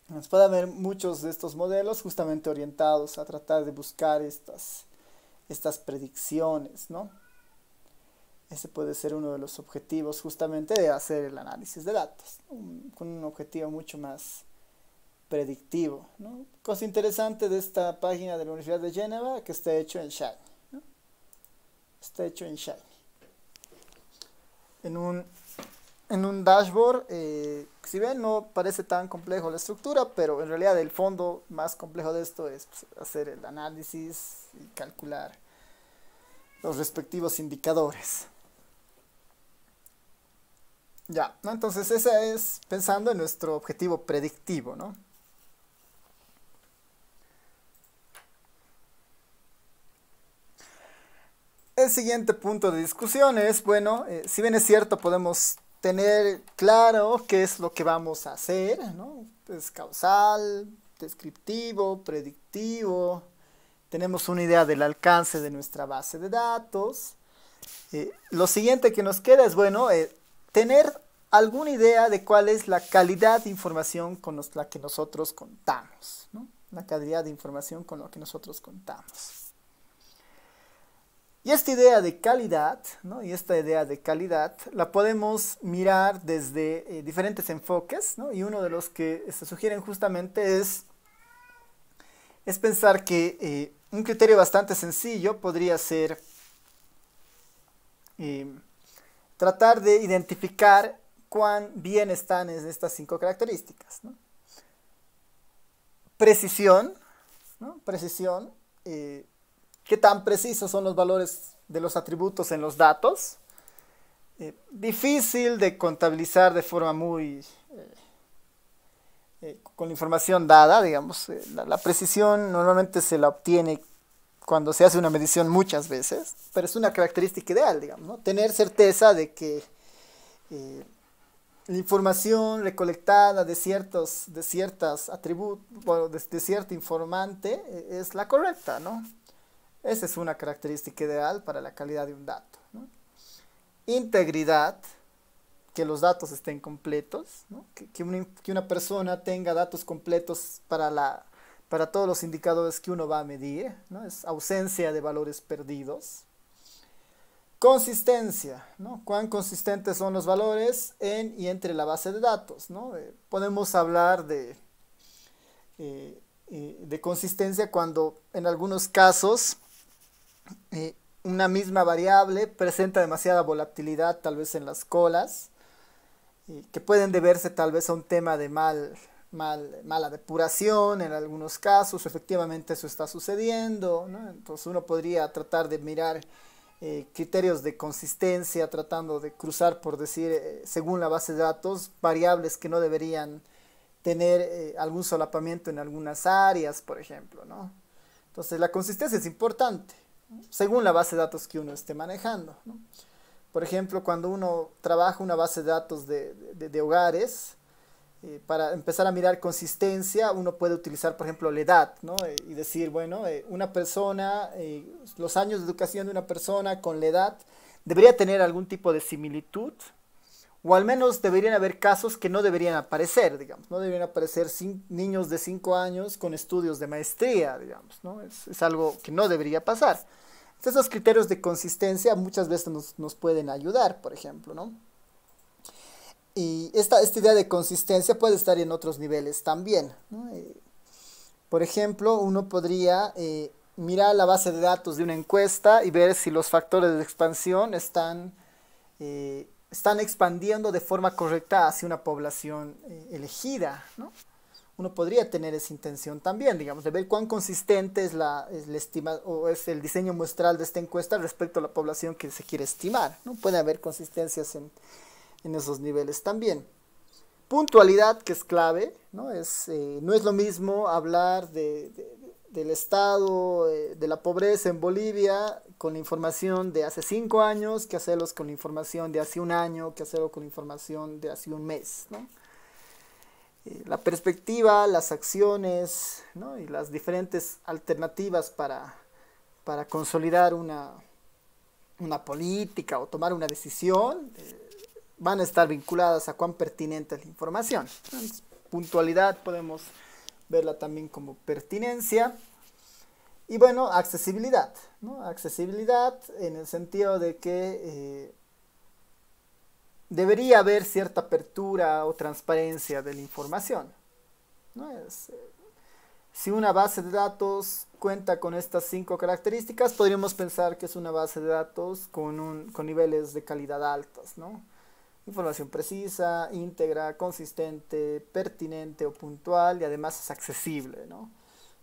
Nos puede haber muchos de estos modelos justamente orientados a tratar de buscar estas predicciones, ¿no? Ese puede ser uno de los objetivos justamente de hacer el análisis de datos, ¿no? Con un objetivo mucho más predictivo, ¿no? Cosa interesante de esta página de la Universidad de Génova, que está hecho en Shiny, ¿no? Está hecho en Shiny. En un dashboard, si ven, no parece tan complejo la estructura, pero en realidad el fondo más complejo de esto es, pues, hacer el análisis y calcular los respectivos indicadores. Ya, ¿no? Entonces esa es pensando en nuestro objetivo predictivo, ¿no? El siguiente punto de discusión es, bueno, si bien es cierto, podemos tener claro qué es lo que vamos a hacer, ¿no? Es causal, descriptivo, predictivo. Tenemos una idea del alcance de nuestra base de datos. Lo siguiente que nos queda es, bueno, tener alguna idea de cuál es la calidad de información con la que nosotros contamos, ¿no? La calidad de información con la que nosotros contamos. Y esta idea de calidad, ¿no? Y esta idea de calidad la podemos mirar desde diferentes enfoques, ¿no? Y uno de los que se sugieren justamente es pensar que un criterio bastante sencillo podría ser tratar de identificar cuán bien están en estas 5 características, ¿no? Precisión, ¿no? Precisión, qué tan precisos son los valores de los atributos en los datos. Difícil de contabilizar de forma muy con la información dada, digamos. La precisión normalmente se la obtiene cuando se hace una medición muchas veces, pero es una característica ideal, digamos, ¿no? Tener certeza de que la información recolectada de ciertos atributos, bueno, de cierto informante es la correcta, ¿no? Esa es una característica ideal para la calidad de un dato, ¿no? Integridad, que los datos estén completos, ¿no? Que una persona tenga datos completos para todos los indicadores que uno va a medir, ¿no? Es ausencia de valores perdidos. Consistencia, ¿no? Cuán consistentes son los valores en y entre la base de datos, ¿no? Podemos hablar de consistencia cuando en algunos casos una misma variable presenta demasiada volatilidad tal vez en las colas, que pueden deberse tal vez a un tema de mala depuración en algunos casos. Efectivamente eso está sucediendo, ¿no? Entonces uno podría tratar de mirar criterios de consistencia, tratando de cruzar, por decir, según la base de datos, variables que no deberían tener algún solapamiento en algunas áreas, por ejemplo, ¿no? Entonces la consistencia es importante, ¿no? Según la base de datos que uno esté manejando, ¿no? Por ejemplo, cuando uno trabaja una base de datos de hogares, para empezar a mirar consistencia, uno puede utilizar, por ejemplo, la edad, ¿no? Y decir, bueno, una persona, los años de educación de una persona con la edad debería tener algún tipo de similitud, o al menos deberían haber casos que no deberían aparecer, digamos, no deberían aparecer niños de 5 años con estudios de maestría, digamos, ¿no? Es algo que no debería pasar. Entonces, esos criterios de consistencia muchas veces nos pueden ayudar, por ejemplo, ¿no? Y esta idea de consistencia puede estar en otros niveles también, ¿no? Por ejemplo, uno podría mirar la base de datos de una encuesta y ver si los factores de expansión están expandiendo de forma correcta hacia una población elegida, ¿no? Uno podría tener esa intención también, digamos, de ver cuán consistente es la estima, o es el diseño muestral de esta encuesta respecto a la población que se quiere estimar, ¿no? Puede haber consistencias en esos niveles también. Puntualidad, que es clave, ¿no? No es lo mismo hablar del estado de la pobreza en Bolivia con la información de hace 5 años que hacerlos con la información de hace un año, que hacerlo con la información de hace un mes, ¿no? La perspectiva, las acciones, ¿no? Y las diferentes alternativas para consolidar una política o tomar una decisión van a estar vinculadas a cuán pertinente es la información. Entonces, puntualidad podemos verla también como pertinencia. Y bueno, accesibilidad, ¿no? Accesibilidad en el sentido de que debería haber cierta apertura o transparencia de la información, ¿no? Si una base de datos cuenta con estas 5 características, podríamos pensar que es una base de datos con niveles de calidad altos, ¿no? Información precisa, íntegra, consistente, pertinente o puntual, y además es accesible, ¿no?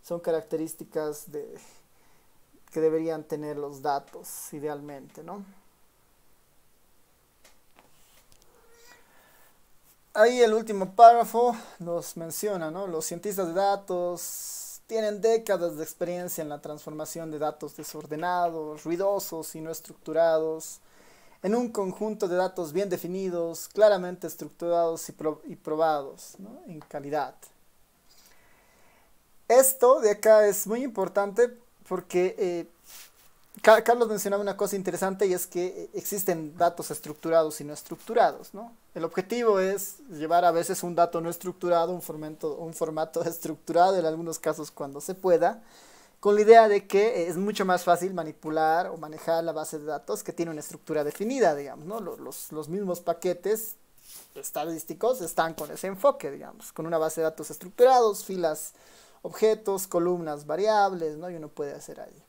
Son características que deberían tener los datos idealmente, ¿no? Ahí el último párrafo nos menciona, ¿no? Los cientistas de datos tienen décadas de experiencia en la transformación de datos desordenados, ruidosos y no estructurados en un conjunto de datos bien definidos, claramente estructurados y probados, ¿no? En calidad. Esto de acá es muy importante porque Carlos mencionaba una cosa interesante, y es que existen datos estructurados y no estructurados, ¿no? El objetivo es llevar a veces un dato no estructurado, un formato estructurado, en algunos casos cuando se pueda, con la idea de que es mucho más fácil manipular o manejar la base de datos que tiene una estructura definida, digamos, ¿no? Los mismos paquetes estadísticos están con ese enfoque, digamos, con una base de datos estructurados, filas, objetos, columnas, variables, ¿no? Y uno puede hacer ahí.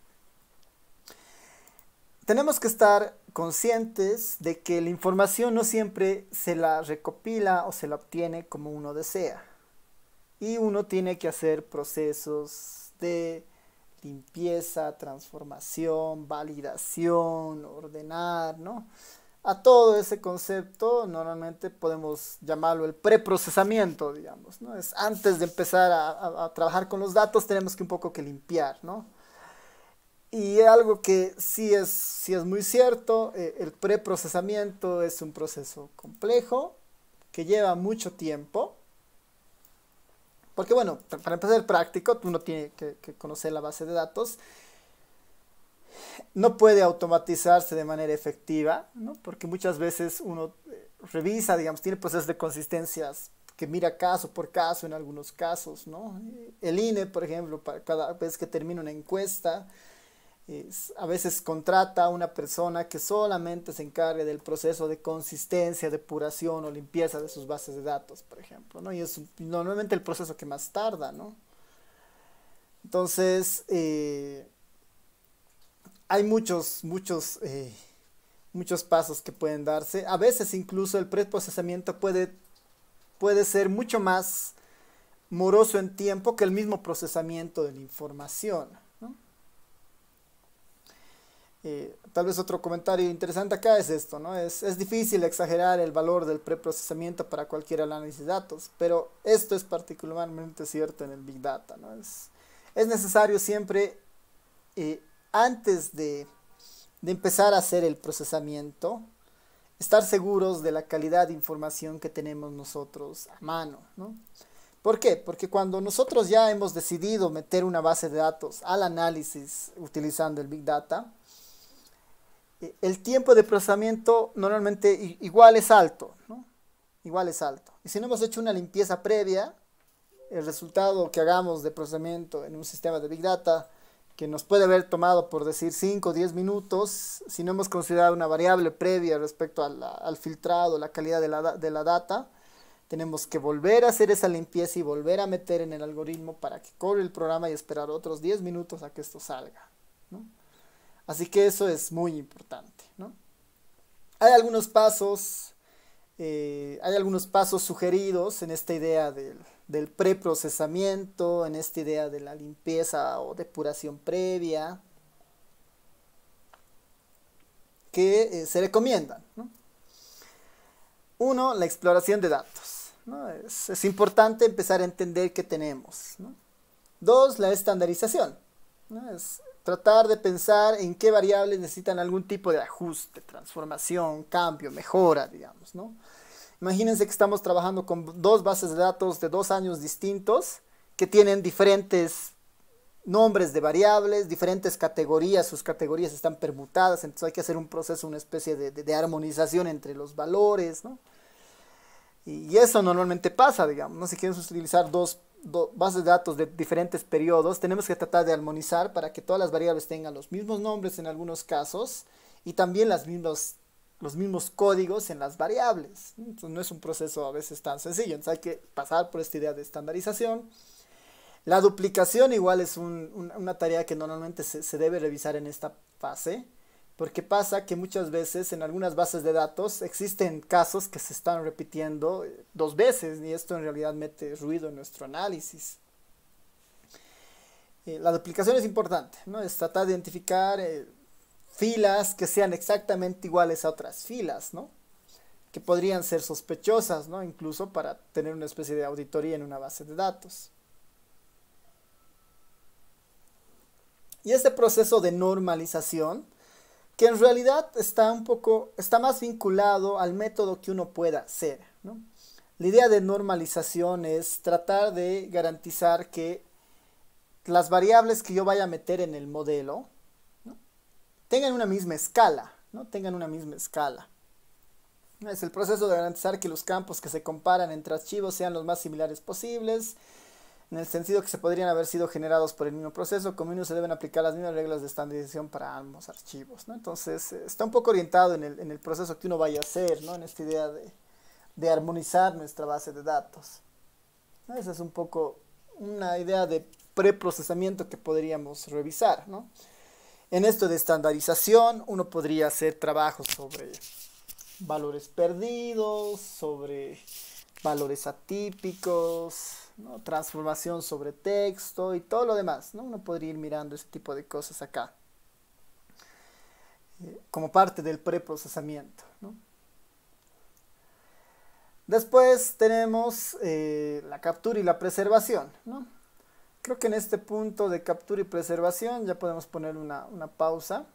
Tenemos que estar conscientes de que la información no siempre se la recopila o se la obtiene como uno desea. Y uno tiene que hacer procesos de limpieza, transformación, validación, ordenar, ¿no? A todo ese concepto normalmente podemos llamarlo el preprocesamiento, digamos, ¿no? Es antes de empezar a trabajar con los datos, tenemos que un poco que limpiar, ¿no? Y algo que sí es muy cierto, el preprocesamiento es un proceso complejo que lleva mucho tiempo. Porque bueno, para empezar práctico, uno tiene que conocer la base de datos. No puede automatizarse de manera efectiva, ¿no? Porque muchas veces uno revisa, digamos, tiene procesos de consistencias que mira caso por caso en algunos casos, ¿no? El INE, por ejemplo, para cada vez que termina una encuesta, a veces contrata a una persona que solamente se encargue del proceso de consistencia, depuración o limpieza de sus bases de datos, por ejemplo, ¿no? Y es normalmente el proceso que más tarda, ¿no? Entonces, hay muchos pasos que pueden darse. A veces incluso el preprocesamiento puede ser mucho más moroso en tiempo que el mismo procesamiento de la información, ¿no? Tal vez otro comentario interesante acá es esto, ¿no? Es difícil exagerar el valor del preprocesamiento para cualquier análisis de datos, pero esto es particularmente cierto en el Big Data, ¿no? Es necesario siempre, antes de empezar a hacer el procesamiento, estar seguros de la calidad de información que tenemos nosotros a mano, ¿no? ¿Por qué? Porque cuando nosotros ya hemos decidido meter una base de datos al análisis utilizando el Big Data, el tiempo de procesamiento normalmente igual es alto, ¿no? Igual es alto. Y si no hemos hecho una limpieza previa, el resultado que hagamos de procesamiento en un sistema de Big Data, que nos puede haber tomado, por decir, 5 o 10 minutos, si no hemos considerado una variable previa respecto al filtrado, la calidad de la data, tenemos que volver a hacer esa limpieza y volver a meter en el algoritmo para que corra el programa y esperar otros 10 minutos a que esto salga, ¿no? Así que eso es muy importante, ¿no? Hay algunos pasos, sugeridos en esta idea del preprocesamiento, en esta idea de la limpieza o depuración previa, que se recomiendan, ¿no? Uno, la exploración de datos, ¿no? Es importante empezar a entender qué tenemos, ¿no? Dos, la estandarización, ¿no? Es tratar de pensar en qué variables necesitan algún tipo de ajuste, transformación, cambio, mejora, digamos, ¿no? Imagínense que estamos trabajando con dos bases de datos de 2 años distintos que tienen diferentes nombres de variables, diferentes categorías, sus categorías están permutadas, entonces hay que hacer un proceso, una especie de armonización entre los valores, ¿no? Y eso normalmente pasa, digamos, ¿no? Si queremos utilizar dos bases de datos de diferentes periodos, tenemos que tratar de armonizar para que todas las variables tengan los mismos nombres en algunos casos y también los mismos códigos en las variables. Entonces no es un proceso a veces tan sencillo, entonces hay que pasar por esta idea de estandarización. La duplicación igual es una tarea que normalmente se debe revisar en esta fase, porque pasa que muchas veces en algunas bases de datos existen casos que se están repitiendo 2 veces y esto en realidad mete ruido en nuestro análisis. La duplicación es importante, ¿no? Es tratar de identificar filas que sean exactamente iguales a otras filas, ¿no? Que podrían ser sospechosas, ¿no? Incluso para tener una especie de auditoría en una base de datos. Y este proceso de normalización, que en realidad está más vinculado al método que uno pueda hacer, ¿no? La idea de normalización es tratar de garantizar que las variables que yo vaya a meter en el modelo, ¿no?, tengan una misma escala, ¿no? Tengan una misma escala. Es el proceso de garantizar que los campos que se comparan entre archivos sean los más similares posibles, en el sentido que se podrían haber sido generados por el mismo proceso, como mínimo se deben aplicar las mismas reglas de estandarización para ambos archivos, ¿no? Entonces, está un poco orientado en el proceso que uno vaya a hacer, ¿no? En esta idea de armonizar nuestra base de datos, ¿no? Esa es un poco una idea de preprocesamiento que podríamos revisar, ¿no? En esto de estandarización, uno podría hacer trabajos sobre valores perdidos, sobre valores atípicos, ¿no?, transformación sobre texto y todo lo demás, ¿no? Uno podría ir mirando ese tipo de cosas acá, como parte del preprocesamiento, ¿no? Después tenemos la captura y la preservación, ¿no? Creo que en este punto de captura y preservación ya podemos poner una pausa.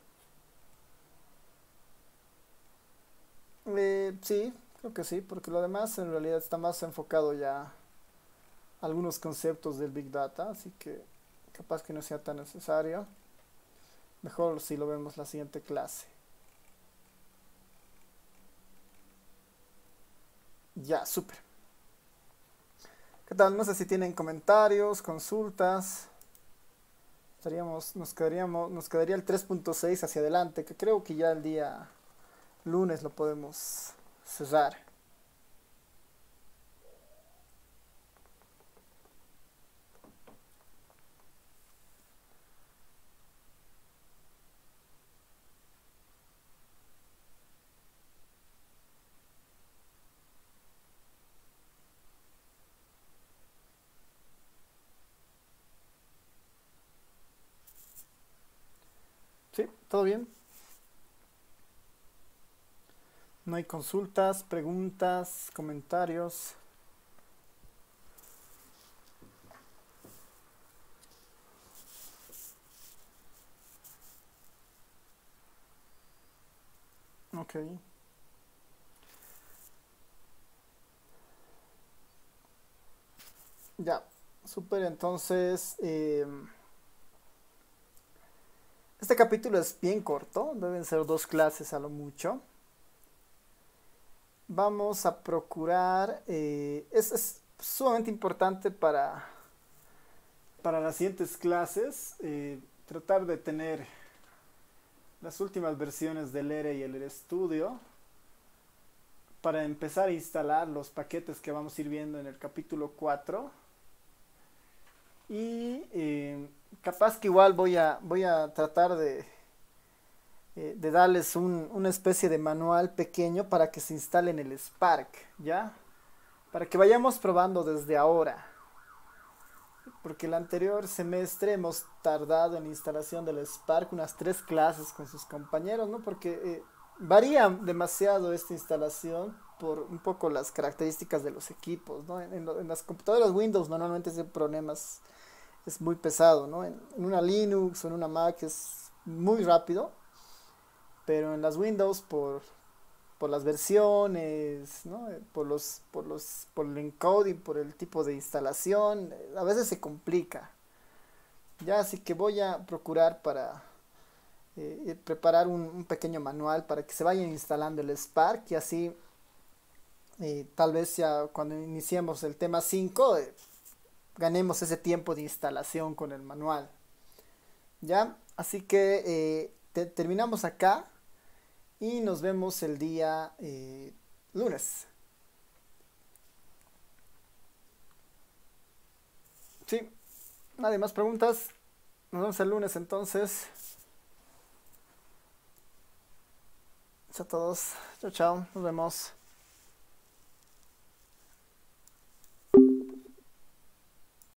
Sí, creo que sí, porque lo demás en realidad está más enfocado ya a algunos conceptos del Big Data, así que capaz que no sea tan necesario. Mejor si lo vemos la siguiente clase. Ya, súper. ¿Qué tal? No sé si tienen comentarios, consultas. Nos quedaría el 3.6 hacia adelante, que creo que ya el día lunes lo podemos cerrar. ¿Sí? ¿Todo bien? No hay consultas, preguntas, comentarios. Ok. Ya, súper. Entonces, este capítulo es bien corto, deben ser 2 clases a lo mucho. Vamos a procurar, es sumamente importante para las siguientes clases, tratar de tener las últimas versiones del ERE y el ERE Studio para empezar a instalar los paquetes que vamos a ir viendo en el capítulo 4. Y capaz que igual voy a tratar de darles una especie de manual pequeño para que se instale en el Spark, ¿ya? Para que vayamos probando desde ahora. Porque el anterior semestre hemos tardado en la instalación del Spark unas 3 clases con sus compañeros, ¿no? Porque varía demasiado esta instalación por un poco las características de los equipos, ¿no? En las computadoras Windows normalmente ese problema es muy pesado, ¿no? En una Linux o en una Mac es muy rápido, pero en las Windows por las versiones, ¿no? Por el encoding, por el tipo de instalación, a veces se complica. Ya, así que voy a procurar para preparar un pequeño manual para que se vayan instalando el Spark y así tal vez ya cuando iniciemos el tema 5 ganemos ese tiempo de instalación con el manual. Ya, así que terminamos acá y nos vemos el día lunes. Sí, nadie más preguntas. Nos vemos el lunes entonces. Chao a todos. Chao, chao. Nos vemos.